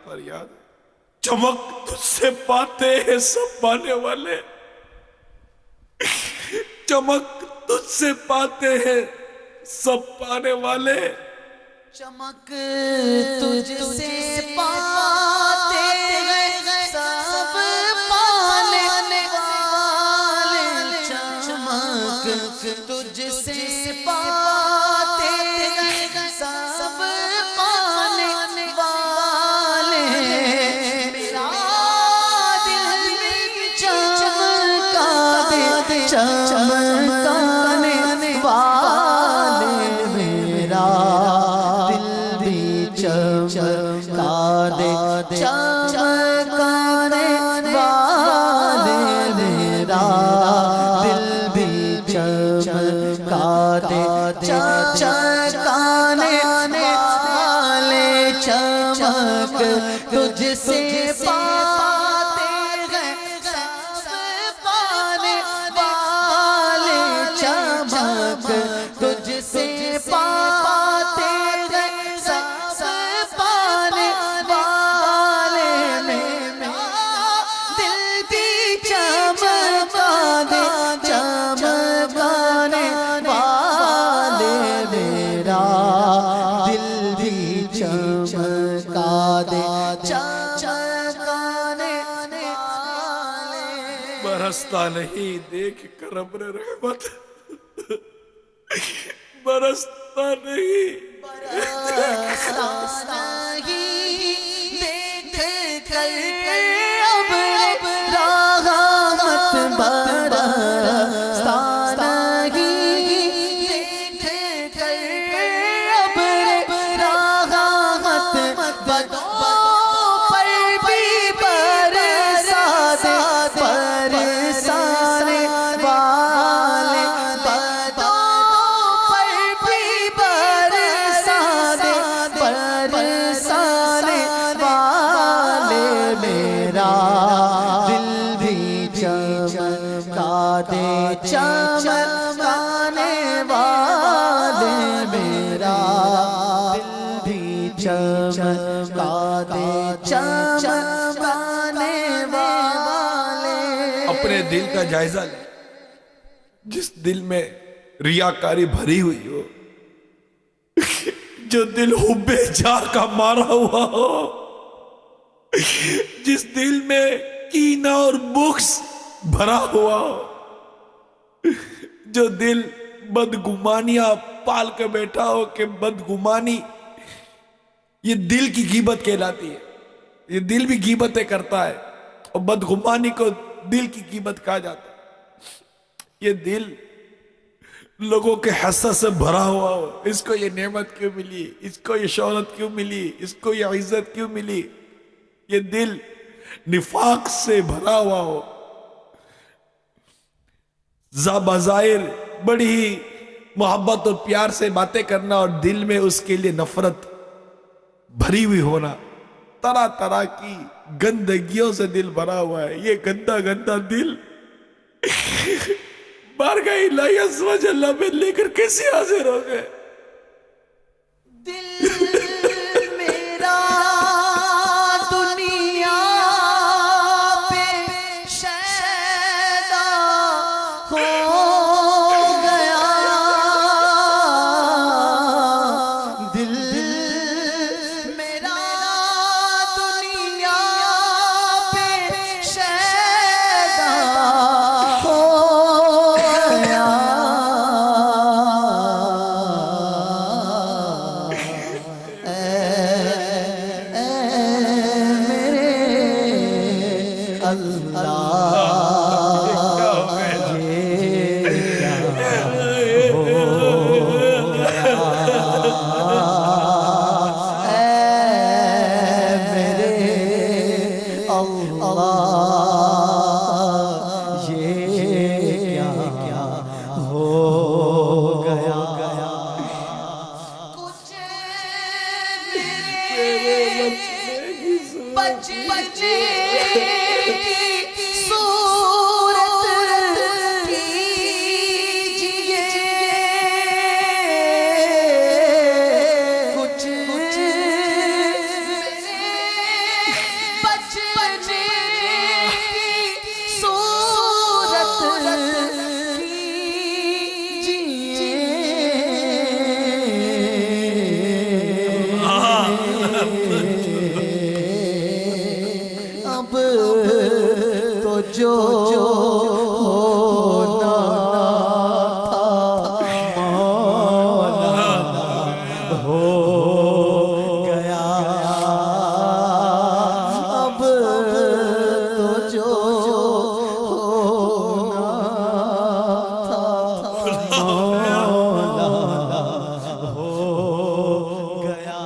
فریاد ہے. چمک تجھ سے پاتے ہیں سب پانے والے, چمک تجھ سے پاتے ہیں سب پانے والے. چمک تجھ سے پاتے ہیں سب پانے والے. چمک تجھ سے پاتے ہیں سب پانے والے. میرا دل چمکا دے چمکانے والے. میرا دل بھی چمکا دے چمکانے والے. میرا دل بھی چمکا دے چمکانے والے. چمک تجھ سے پاتے ہیں سب پانے والے. برستا نہیں دیکھ کر ابر رحمت، برستا نہیں برستا نہیں دیکھ کر اب رحمت، برستا نہیں دیکھ کر اب رحمت، بدوں پر بھی برسا دے، برسانے والے بدوں پر بھی برسا دے، برسانے والے میرا دل بھی چمکا دے، چمکانے والے میرا دل بھی چمکا دے، چمکانے والے۔ اپنے دل کا جائزہ لے، جس دل میں ریاکاری بھری ہوئی ہو، جو دل حب جاہ کا مارا ہوا ہو، جس دل میں کینہ اور بغض بھرا ہوا ہو، جو دل بدگمانیاں پال کے بیٹھا ہو کہ بدگمانی یہ دل کی غیبت کہلاتی ہے، یہ دل بھی غیبتیں کرتا ہے، اور بدگمانی کو دل کی غیبت کہا جاتا ہے۔ یہ دل لوگوں کے حسد سے بھرا ہوا ہو، اس کو یہ نعمت کیوں ملی، اس کو یہ شہرت کیوں ملی، اس کو یہ عزت کیوں ملی، یہ دل نفاق سے بھرا ہوا ہو، بظاہر بڑی ہی محبت اور پیار سے باتیں کرنا اور دل میں اس کے لیے نفرت بھری ہوئی ہونا، طرح طرح کی گندگیوں سے دل بھرا ہوا ہے۔ یہ گندا گندا دل بارگاہ الہی عز و جل میں لے کر کیسے حاضر ہو گئے؟ دل میرا دنیا پہ شیدا ہو گیا، دل میرا دنیا پہ شیدا ہو گیا، بچے کی صورت کیجئے، کچھ بچے کی صورت اب تو جو ہونا تھا مولانا ہو گیا، اب تو جو ہونا تھا مولانا ہو گیا۔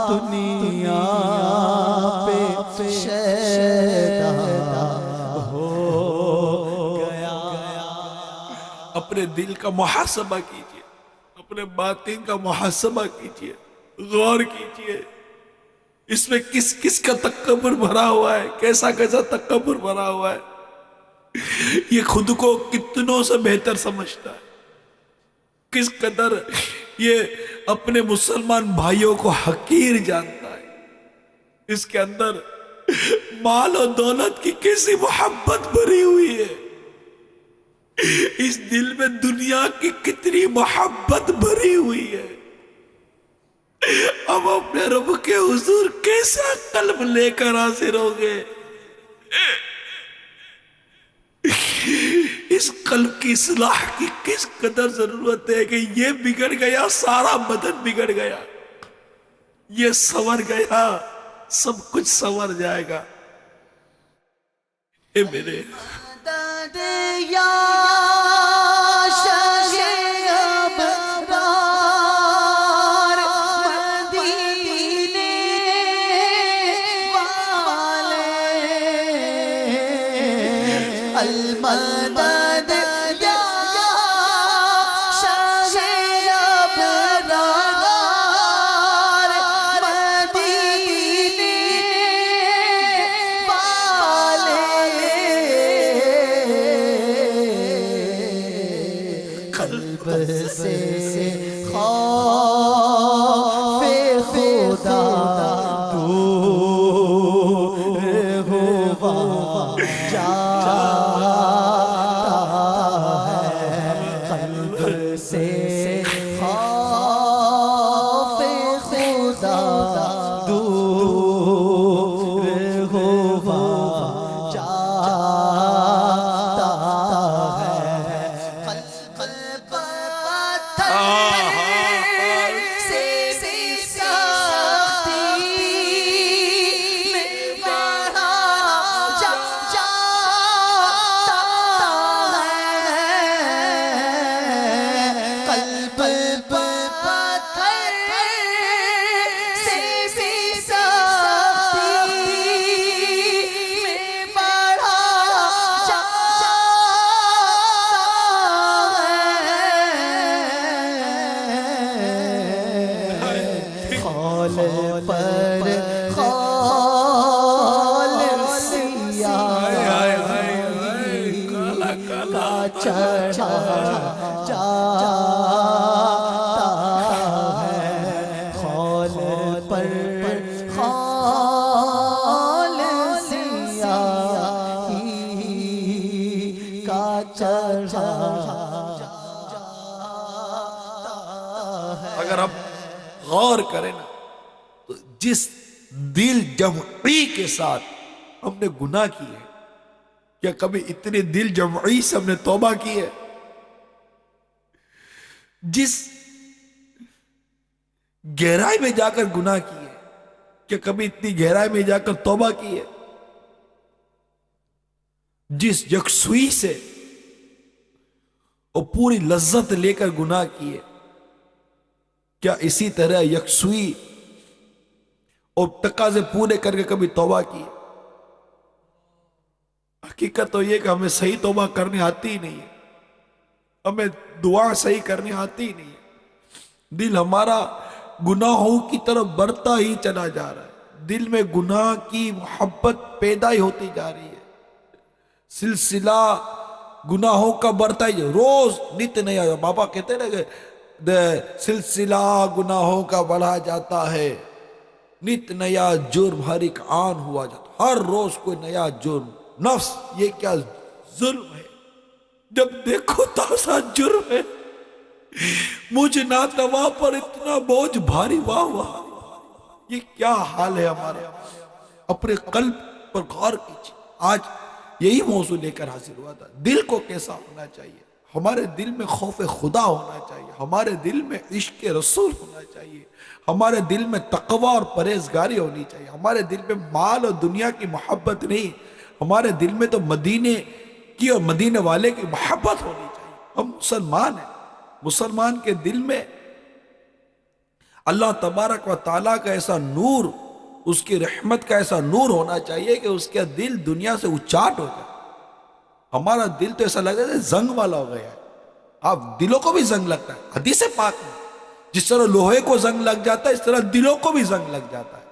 دنیا پہ شیدا ہو گیا۔ اپنے دل کا محاسبہ کیجئے، اپنے باطن کا محاسبہ کیجئے، غور کیجئے، اس میں کس کس کا تکبر بھرا ہوا ہے، کیسا کیسا تکبر بھرا ہوا ہے. یہ خود کو کتنوں سے بہتر سمجھتا ہے، کس قدر یہ اپنے مسلمان بھائیوں کو حقیر جانتا ہے. اس کے اندر مال و دولت کی کیسی محبت بھری ہوئی ہے، اس دل میں دنیا کی کتنی محبت بھری ہوئی ہے. اب اپنے رب کے حضور کیسا قلب لے کر حاضر ہوں گے؟ اس قلب کی اصلاح کی کس قدر ضرورت ہے کہ یہ بگڑ گیا، سارا بدن بگڑ گیا، یہ سنور گیا، سب کچھ سنور جائے گا. اے میرے المدد یا شاہ ابرار مدینے والے، قلب سے خوف خدا دور ہوا جاتا ہے، قلب سے خوف خدا دور ہوا جاتا ہے. قلب پتھر سے سختی میں بڑھا جاتا ہے. قلب پتھر سے سختی میں بڑھا جاتا ہے. خال پر خال سیاہی کا چڑھا جاتا ہے. خال پر خال سیاہی کا چڑھا جاتا ہے. اگر آپ غور کریں نا تو جس دل جمعی کے ساتھ ہم نے گناہ کی ہے، کیا کبھی اتنے دل جمعی سے ہم نے توبہ کی ہے؟ جس گہرائی میں جا کر گناہ کی ہے، کیا کبھی اتنی گہرائی میں جا کر توبہ کی ہے؟ جس یکسوئی سے اور پوری لذت لے کر گناہ کی ہے، کیا اسی طرح یکسوئی اور تقاضے پورے کر کے کبھی توبہ کی؟ حقیقت تو یہ کہ ہمیں صحیح توبہ کرنے آتی ہی نہیں ہے، ہمیں دعا صحیح کرنے آتی ہی نہیں ہے. دل ہمارا گناہوں کی طرف بڑھتا ہی چلا جا رہا ہے، دل میں گناہ کی محبت پیدا ہی ہوتی جا رہی ہے. سلسلہ گناہوں کا بڑھتا ہی، روز نت نیا. بابا کہتے ہیں نا کہ سلسلہ گناہوں کا بڑھا جاتا ہے، نت نیا جرم ہر ایک آن ہوا جاتا، ہر روز کوئی نیا جرم. نفس یہ کیا ظلم ہے، جب دیکھو تازہ جرم ہے. مجھ ناتوا پر اتنا بوجھ بھاری، واہ واہ، یہ کیا حال ہے ہمارا. اپنے قلب پر غور کیجیے. آج یہی موضوع لے کر حاضر ہوا تھا. دل کو کیسا ہونا چاہیے؟ ہمارے دل میں خوف خدا ہونا چاہیے، ہمارے دل میں عشق رسول ہونا چاہیے، ہمارے دل میں تقوی اور پرہیزگاری ہونی چاہیے. ہمارے دل میں مال اور دنیا کی محبت نہیں، ہمارے دل میں تو مدینے کی اور مدینے والے کی محبت ہونی چاہیے. ہم مسلمان ہیں، مسلمان کے دل میں اللہ تبارک و تعالیٰ کا ایسا نور، اس کی رحمت کا ایسا نور ہونا چاہیے کہ اس کا دل دنیا سے اچاٹ ہو جائے. ہمارا دل تو ایسا لگتا ہے زنگ والا ہو گیا ہے. آپ دلوں کو بھی زنگ لگتا ہے. حدیث پاک میں جس طرح لوہے کو زنگ لگ جاتا ہے، اس طرح دلوں کو بھی زنگ لگ جاتا ہے.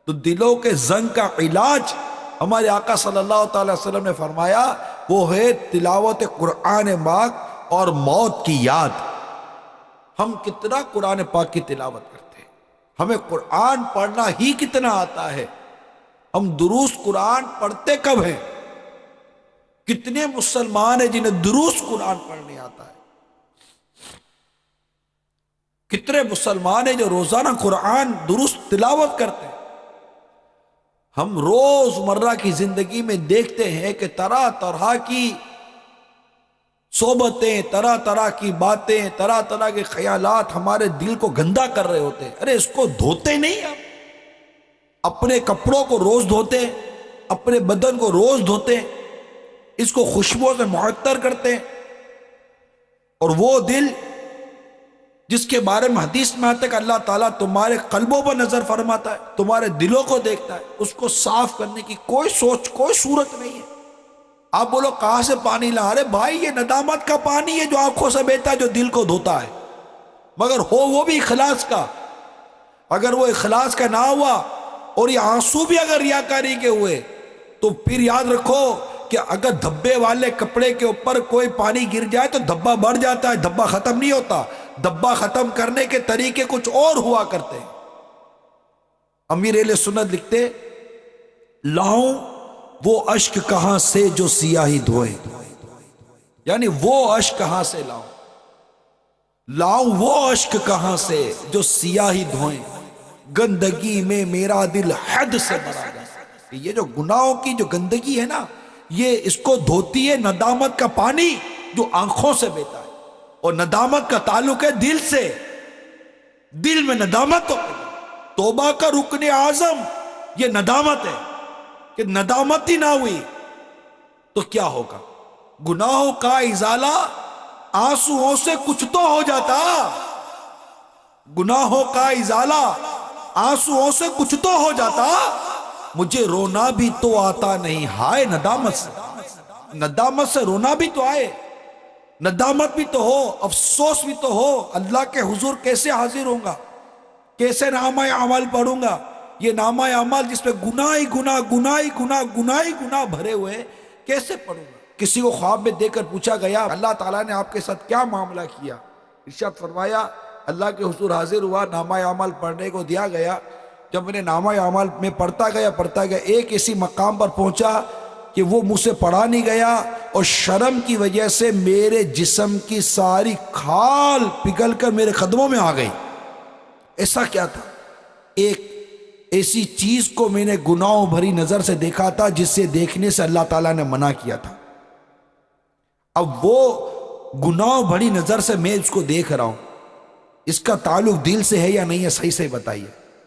تو دلوں کے زنگ کا علاج ہمارے آقا صلی اللہ تعالی وسلم نے فرمایا وہ ہے تلاوت قرآن پاک اور موت کی یاد۔ ہم کتنا قرآن پاک کی تلاوت کرتے ہیں، ہمیں قرآن پڑھنا ہی کتنا آتا ہے، ہم درست قرآن پڑھتے کب ہیں؟ کتنے مسلمان ہیں جنہیں درست قرآن پڑھنے آتا ہے؟ کتنے مسلمان ہیں جو روزانہ قرآن درست تلاوت کرتے ہیں؟ ہم روز مرہ کی زندگی میں دیکھتے ہیں کہ طرح طرح کی صحبتیں، طرح طرح کی باتیں، طرح طرح کے خیالات ہمارے دل کو گندا کر رہے ہوتے ہیں۔ ارے اس کو دھوتے نہیں آپ، اپنے کپڑوں کو روز دھوتے، اپنے بدن کو روز دھوتے، اس کو خوشبو سے معطر کرتے، اور وہ دل جس کے بارے میں حدیث میں آتا ہے کہ اللہ تعالیٰ تمہارے قلبوں پر نظر فرماتا ہے، تمہارے دلوں کو دیکھتا ہے، اس کو صاف کرنے کی کوئی سوچ، کوئی صورت نہیں ہے۔ آپ بولو کہاں سے پانی لا رہے؟ بھائی یہ ندامت کا پانی ہے جو آنکھوں سے بہتا ہے، جو دل کو دھوتا ہے، مگر ہو وہ بھی اخلاص کا۔ اگر وہ اخلاص کا نہ ہوا اور یہ آنسو بھی اگر ریاکاری کے ہوئے تو پھر یاد رکھو کہ اگر دھبے والے کپڑے کے اوپر کوئی پانی گر جائے تو دھبا بڑھ جاتا ہے، دھبا ختم نہیں ہوتا۔ دھبا ختم کرنے کے طریقے کچھ اور ہوا کرتے ہیں۔ امیر اہل سنت لکھتے لاؤں وہ اشک کہاں سے جو سیاہی دھوئے، یعنی وہ اشک کہاں سے لاؤں وہ اشک کہاں سے جو سیاہی دھوئیں، گندگی میں میرا دل حد سے بھرا گیا۔ یہ جو گناہوں کی جو گندگی ہے نا، یہ اس کو دھوتی ہے ندامت کا پانی جو آنکھوں سے بہتا ہے، اور ندامت کا تعلق ہے دل سے۔ دل میں ندامت ہو، توبہ کا رکن اعظم یہ ندامت ہے، کہ ندامت ہی نہ ہوئی تو کیا ہوگا؟ گناہوں کا ازالہ آنسوؤں سے کچھ تو ہو جاتا، گناہوں کا ازالہ آنسوؤں سے کچھ تو ہو جاتا، مجھے رونا بھی تو آتا نہیں، ہائے ندامت سے۔ ندامت سے رونا بھی تو آئے، ندامت بھی تو ہو، افسوس بھی تو ہو۔ اللہ کے حضور کیسے حاضر ہوں گا؟ کیسے نامہ اعمال پڑھوں گا؟ یہ نامہ اعمال جس پہ گناہ ہی گناہ، گناہ ہی گناہ، گناہ ہی گناہ بھرے ہوئے، کیسے پڑھوں گا؟ کسی کو خواب میں دیکھ کر پوچھا گیا اللہ تعالیٰ نے آپ کے ساتھ کیا معاملہ کیا؟ ارشاد فرمایا اللہ کے حضور حاضر ہوا، نامہ اعمال پڑھنے کو دیا گیا۔ جب میں نے نامہ اعمال میں پڑھتا گیا ایک ایسی مقام پر پہنچا کہ وہ مجھ سے پڑھا نہیں گیا، اور شرم کی وجہ سے میرے جسم کی ساری کھال پگھل کر میرے قدموں میں آ گئی۔ ایسا کیا تھا؟ ایک ایسی چیز کو میں نے گناہوں بھری نظر سے دیکھا تھا جس سے دیکھنے سے اللہ تعالیٰ نے منع کیا تھا۔ اب وہ گناہوں بھری نظر سے میں اس کو دیکھ رہا ہوں، اس کا تعلق دل سے ہے یا نہیں ہے؟ صحیح سے بتائیے۔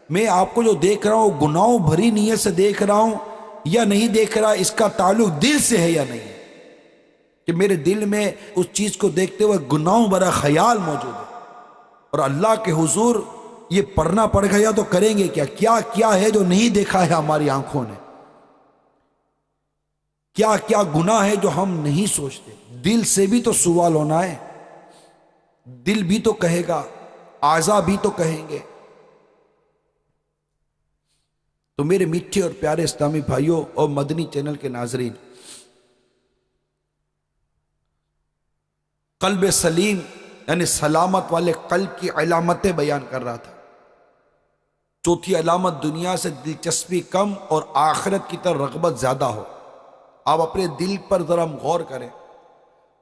میں آپ کو جو دیکھ رہا ہوں گناہوں بھری نیت سے دیکھ رہا ہوں یا نہیں دیکھ رہا، اس کا تعلق دل سے ہے یا نہیں ہے؟ کہ میرے دل میں اس چیز کو دیکھتے ہوئے گناہوں بھرا خیال موجود ہے، اور اللہ کے حضور یہ پڑھنا پڑ گیا تو کریں گے کیا؟ کیا کیا ہے جو نہیں دیکھا ہے ہماری آنکھوں نے؟ کیا کیا گناہ ہے جو ہم نہیں سوچتے؟ دل سے بھی تو سوال ہونا ہے، دل بھی تو کہے گا، اعضاء بھی تو کہیں گے۔ تو میرے میٹھے اور پیارے اسلامی بھائیوں اور مدنی چینل کے ناظرین، قلب سلیم یعنی سلامت والے قلب کی علامتیں بیان کر رہا تھا۔ چوتھی علامت، دنیا سے دلچسپی کم اور آخرت کی طرف رغبت زیادہ ہو۔ آپ اپنے دل پر ذرا غور کریں۔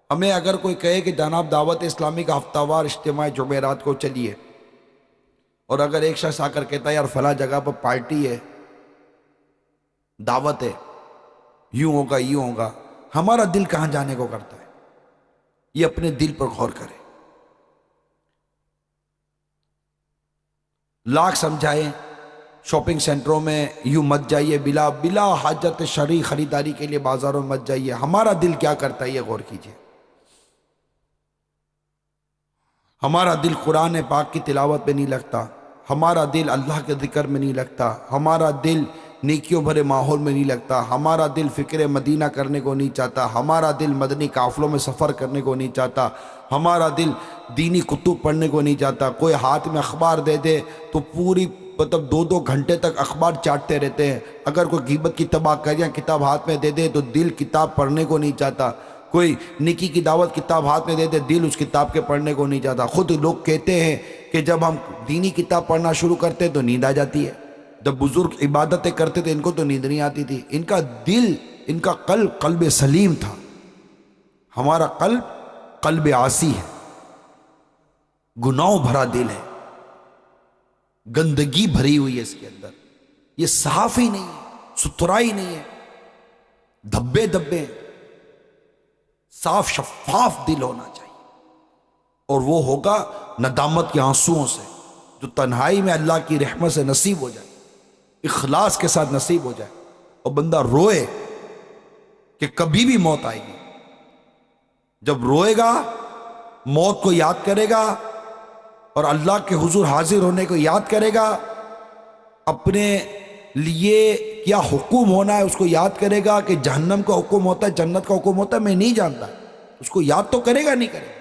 ہمیں اگر کوئی کہے کہ جناب دعوت اسلامی کا ہفتہ وار اجتماع جمعرات کو چلیے، اور اگر ایک شخص آ کر کہتا ہے یار فلاں جگہ پر پارٹی ہے، دعوت ہے، یوں ہوگا یوں ہوگا، ہمارا دل کہاں جانے کو کرتا ہے؟ یہ اپنے دل پر غور کریں۔ لاکھ سمجھائیں شاپنگ سینٹروں میں یوں مت جائیے، بلا حاجت شرعی خریداری کے لیے بازاروں میں مت جائیے، ہمارا دل کیا کرتا ہے یہ غور کیجئے۔ ہمارا دل قرآن پاک کی تلاوت میں نہیں لگتا، ہمارا دل اللہ کے ذکر میں نہیں لگتا، ہمارا دل نیکیوں بھرے ماحول میں نہیں لگتا، ہمارا دل فکر مدینہ کرنے کو نہیں چاہتا، ہمارا دل مدنی قافلوں میں سفر کرنے کو نہیں چاہتا، ہمارا دل دینی کتب پڑھنے کو نہیں چاہتا۔ کوئی ہاتھ میں اخبار دے دے تو پوری مطلب 2-2 گھنٹے تک اخبار چاٹتے رہتے ہیں. اگر کوئی غیبت کی تباہ کاریاں کتاب ہاتھ میں دے دے تو دل کتاب پڑھنے کو نہیں چاہتا. کوئی نیکی کی دعوت کتاب ہاتھ میں دے دے دل اس کتاب کے پڑھنے کو نہیں چاہتا. خود لوگ کہتے ہیں کہ جب ہم دینی کتاب پڑھنا شروع کرتے ہیں تو نیند آ جاتی ہے. جب بزرگ عبادتیں کرتے تھے ان کو تو نیند نہیں آتی تھی. ان کا دل، ان کا قلب سلیم تھا. ہمارا قلب عاصی ہے، گناہوں بھرا دل ہے، گندگی بھری ہوئی ہے اس کے اندر. یہ صاف ہی نہیں ہے، ستھرائی نہیں ہے، دھبے دھبے. صاف شفاف دل ہونا چاہیے، اور وہ ہوگا ندامت کے آنسوؤں سے، جو تنہائی میں اللہ کی رحمت سے نصیب ہو جائے، اخلاص کے ساتھ نصیب ہو جائے، اور بندہ روئے کہ کبھی بھی موت آئے گی. جب روئے گا، موت کو یاد کرے گا اور اللہ کے حضور حاضر ہونے کو یاد کرے گا، اپنے لیے کیا حکم ہونا ہے اس کو یاد کرے گا، کہ جہنم کا حکم ہوتا ہے، جنت کا حکم ہوتا ہے میں نہیں جانتا. اس کو یاد تو کرے گا نہیں کرے گا.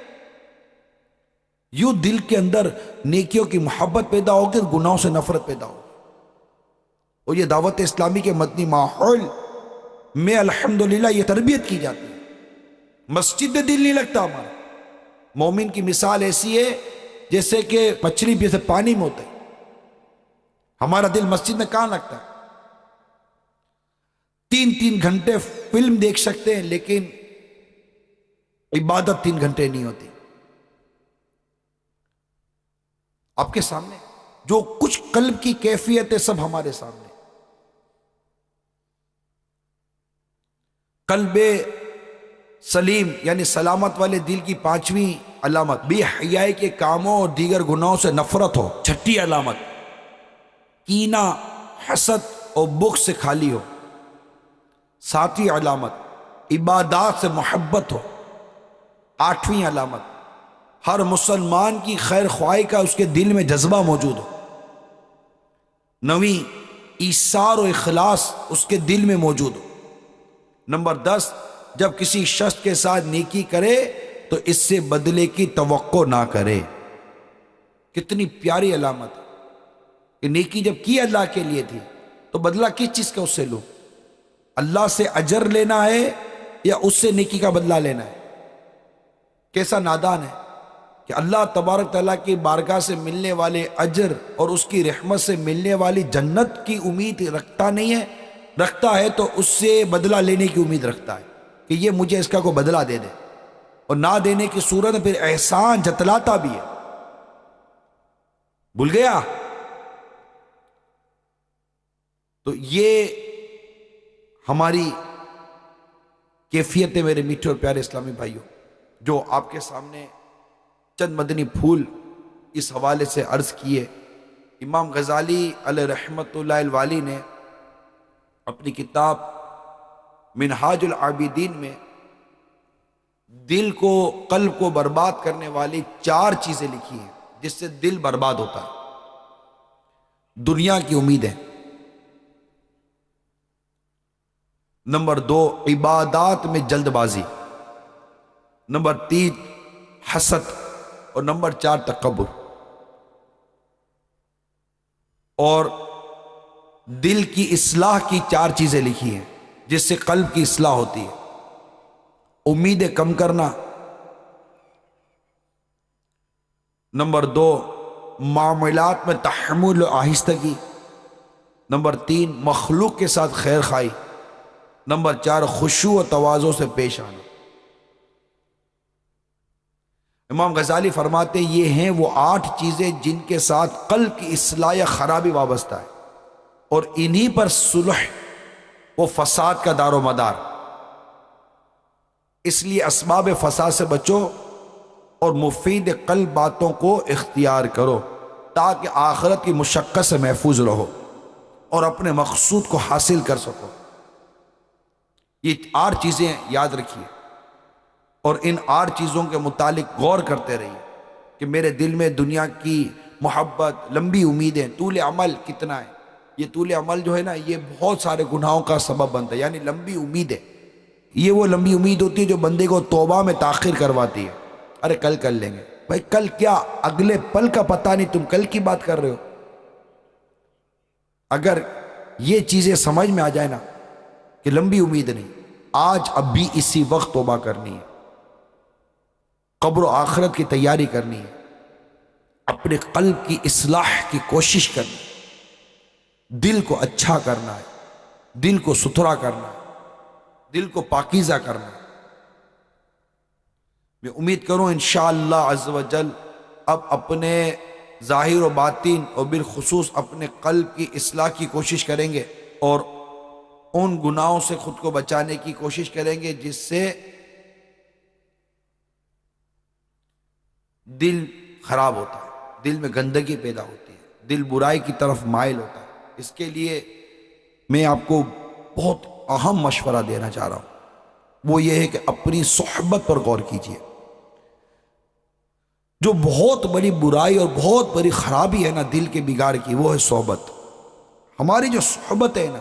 یوں دل کے اندر نیکیوں کی محبت پیدا ہوگی، گناہوں سے نفرت پیدا ہوگی. اور یہ دعوت اسلامی کے مدنی ماحول میں الحمدللہ یہ تربیت کی جاتی ہے. مسجد میں دل نہیں لگتا ہمارا. مومن کی مثال ایسی ہے جیسے کہ مچھلی جیسے پانی میں ہوتا ہے. ہمارا دل مسجد میں کہاں لگتا ہے؟ 3 گھنٹے فلم دیکھ سکتے ہیں لیکن عبادت 3 گھنٹے نہیں ہوتی. آپ کے سامنے جو کچھ قلب کی کیفیت ہے سب ہمارے سامنے. قلب سلیم یعنی سلامت والے دل کی 5ویں علامت بے حیائی کے کاموں اور دیگر گناہوں سے نفرت ہو. 6ٹھی علامت کینہ، حسد اور بغض سے خالی ہو. 7ویں علامت عبادات سے محبت ہو. 8ویں علامت ہر مسلمان کی خیر خواہی کا اس کے دل میں جذبہ موجود ہو. 9ویں ایثار و اخلاص اس کے دل میں موجود ہو. نمبر 10 جب کسی شخص کے ساتھ نیکی کرے تو اس سے بدلے کی توقع نہ کرے. کتنی پیاری علامت ہے کہ نیکی جب کی اللہ کے لیے تھی تو بدلہ کس چیز کا اس سے لو؟ اللہ سے اجر لینا ہے یا اس سے نیکی کا بدلہ لینا ہے؟ کیسا نادان ہے کہ اللہ تبارک تعالیٰ کی بارگاہ سے ملنے والے اجر اور اس کی رحمت سے ملنے والی جنت کی امید رکھتا نہیں ہے. رکھتا ہے تو اس سے بدلہ لینے کی امید رکھتا ہے کہ یہ مجھے اس کا کوئی بدلہ دے دے, اور نہ دینے کی صورت میں پھر احسان جتلاتا بھی ہے. بھول گیا؟ تو یہ ہماری کیفیت ہے میرے میٹھے اور پیارے اسلامی بھائیوں, جو آپ کے سامنے چند مدنی پھول اس حوالے سے عرض کیے. امام غزالی علیہ رحمت اللہ الوالی نے اپنی کتاب منہاج العابدین میں دل کو, قلب کو برباد کرنے والی 4 چیزیں لکھی ہیں جس سے دل برباد ہوتا ہے. دنیا کی امیدیں, نمبر 2 عبادات میں جلد بازی, نمبر 3 حسد, اور نمبر 4 تکبر. اور دل کی اصلاح کی 4 چیزیں لکھی ہیں جس سے قلب کی اصلاح ہوتی ہے. امیدیں کم کرنا, نمبر 2 معاملات میں تحمل و آہستگی, نمبر 3 مخلوق کے ساتھ خیر خواہی, نمبر 4 خشوع و تواضع سے پیش آنا. امام غزالی فرماتے یہ ہیں وہ 8 چیزیں جن کے ساتھ قلب کی اصلاح یا خرابی وابستہ ہے, اور انہی پر صلح و فساد کا دار و مدار. اس لیے اسباب فساد سے بچو اور مفید قلب باتوں کو اختیار کرو تاکہ آخرت کی مشقت سے محفوظ رہو اور اپنے مقصود کو حاصل کر سکو. یہ 8 چیزیں یاد رکھیے اور ان 8 چیزوں کے متعلق غور کرتے رہیے کہ میرے دل میں دنیا کی محبت, لمبی امیدیں, طول عمل کتنا ہے. یہ طول عمل جو ہے نا یہ بہت سارے گناہوں کا سبب بنتا ہے. یعنی لمبی امیدیں, یہ وہ لمبی امید ہوتی ہے جو بندے کو توبہ میں تاخیر کرواتی ہے. ارے کل کر لیں گے, بھائی کل کیا, اگلے پل کا پتہ نہیں, تم کل کی بات کر رہے ہو. اگر یہ چیزیں سمجھ میں آ جائے نا کہ لمبی امید نہیں، آج اب بھی اسی وقت توبہ کرنی ہے، قبر و آخرت کی تیاری کرنی ہے، اپنے قلب کی اصلاح کی کوشش کرنی ہے، دل کو اچھا کرنا ہے، دل کو ستھرا کرنا ہے، دل کو پاکیزہ کرنا ہے۔ میں امید کروں انشاءاللہ عز و جل اب اپنے ظاہر و باطن اور بالخصوص اپنے قلب کی اصلاح کی کوشش کریں گے اور ان گناہوں سے خود کو بچانے کی کوشش کریں گے جس سے دل خراب ہوتا ہے، دل میں گندگی پیدا ہوتی ہے، دل برائی کی طرف مائل ہوتا ہے۔ اس کے لیے میں آپ کو بہت اہم مشورہ دینا چاہ رہا ہوں، وہ یہ ہے کہ اپنی صحبت پر غور کیجیے۔ جو بہت بڑی برائی اور بہت بڑی خرابی ہے نا دل کے بگاڑ کی، وہ ہے صحبت۔ ہماری جو صحبت ہے نا،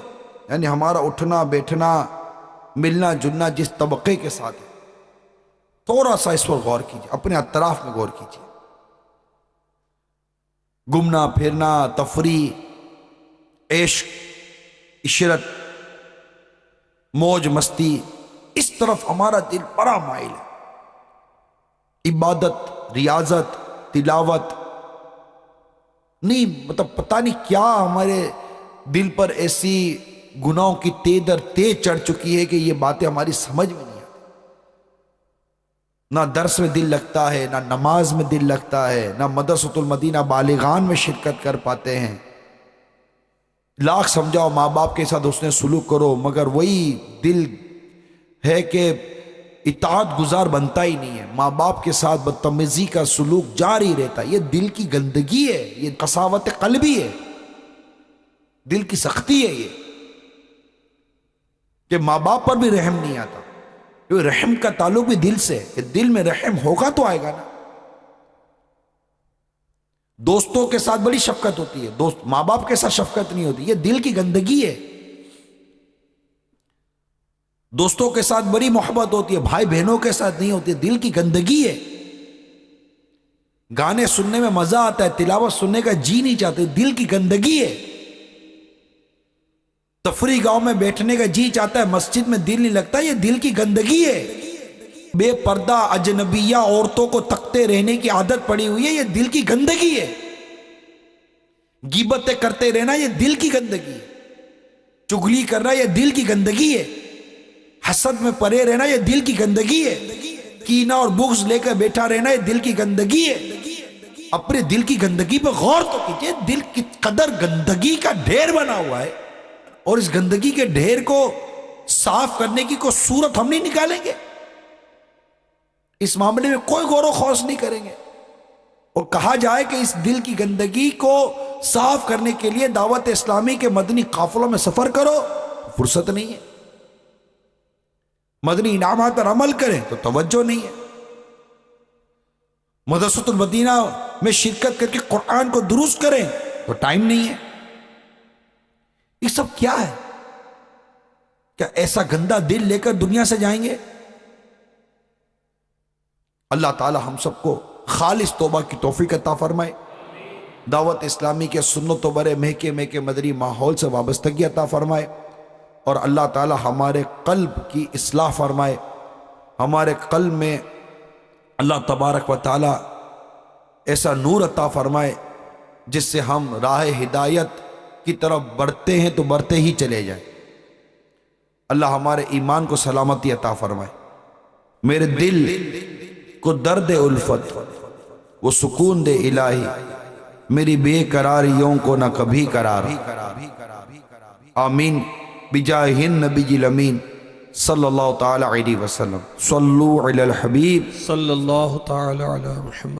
یعنی ہمارا اٹھنا بیٹھنا ملنا جلنا جس طبقے کے ساتھ ہے، تھوڑا سا اس پر غور کیجیے، اپنے اطراف میں غور کیجیے۔ گھومنا پھرنا، تفریح، عشق، عشرت، موج مستی، اس طرف ہمارا دل بڑا مائل ہے۔ عبادت، ریاضت، تلاوت نہیں، مطلب پتہ نہیں کیا ہمارے دل پر ایسی گناہوں کی تیز چڑھ چکی ہے کہ یہ باتیں ہماری سمجھ میں نہیں آتی۔ نہ درس میں دل لگتا ہے، نہ نماز میں دل لگتا ہے، نہ مدرسۃ المدینہ بالغان میں شرکت کر پاتے ہیں۔ لاکھ سمجھاؤ ماں باپ کے ساتھ حسن سلوک کرو، مگر وہی دل ہے کہ اطاعت گزار بنتا ہی نہیں ہے، ماں باپ کے ساتھ بدتمیزی کا سلوک جاری رہتا ہے۔ یہ دل کی گندگی ہے، یہ قساوت قلبی ہے، دل کی سختی ہے یہ، کہ ماں باپ پر بھی رحم نہیں آتا۔ کیونکہ رحم کا تعلق بھی دل سے ہے، کہ دل میں رحم ہوگا تو آئے گا نا۔ دوستوں کے ساتھ بڑی شفقت ہوتی ہے، دوست ماں باپ کے ساتھ شفقت نہیں ہوتی، یہ دل کی گندگی ہے۔ دوستوں کے ساتھ بڑی محبت ہوتی ہے، بھائی بہنوں کے ساتھ نہیں ہوتی، دل کی گندگی ہے۔ گانے سننے میں مزہ آتا ہے، تلاوت سننے کا جی نہیں چاہتے، دل کی گندگی ہے۔ تفریح گاؤں میں بیٹھنے کا جی چاہتا ہے، مسجد میں دل نہیں لگتا، یہ دل کی گندگی ہے۔ بے پردہ اجنبیہ عورتوں کو تکتے رہنے کی عادت پڑی ہوئی ہے، یہ دل کی گندگی ہے۔ غیبتیں کرتے رہنا، یہ دل کی گندگی ہے۔ چغلی کرنا، یہ دل کی گندگی ہے۔ حسد میں پڑے رہنا، یہ دل کی گندگی ہے۔ کینہ اور بغض لے کر بیٹھا رہنا، یہ دل کی گندگی ہے۔ اپنے دل کی گندگی پہ غور تو کیجئے، دل کی قدر گندگی کا ڈھیر بنا ہوا ہے، اور اس گندگی کے ڈھیر کو صاف کرنے کی کوئی صورت ہم نہیں نکالیں گے، اس معاملے میں کوئی غور و خوض نہیں کریں گے۔ اور کہا جائے کہ اس دل کی گندگی کو صاف کرنے کے لیے دعوت اسلامی کے مدنی قافلوں میں سفر کرو، فرصت نہیں ہے۔ مدنی انعامات پر عمل کریں تو توجہ نہیں ہے۔ مدرسۃ المدینہ میں شرکت کر کے قرآن کو درست کریں تو ٹائم نہیں ہے۔ یہ سب کیا ہے؟ کیا ایسا گندا دل لے کر دنیا سے جائیں گے؟ اللہ تعالی ہم سب کو خالص توبہ کی توفیق عطا فرمائے، دعوت اسلامی کے سنت و برے مہکے مہکے مدنی ماحول سے وابستگی عطا فرمائے، اور اللہ تعالی ہمارے قلب کی اصلاح فرمائے، ہمارے قلب میں اللہ تبارک و تعالی ایسا نور عطا فرمائے جس سے ہم راہ ہدایت کی طرف بڑھتے ہیں تو بڑھتے ہی چلے جائیں۔ اللہ ہمارے ایمان کو سلامتی عطا فرمائے، میرے دل کو درد الفت وہ سکون دے الہی، میری بے قراریوں کو نہ کبھی قرار۔ آمین بجاہ النبی الامین صلی اللہ تعالی علیہ وسلم۔ صلو علی الحبیب صلی اللہ تعالی علی محمد۔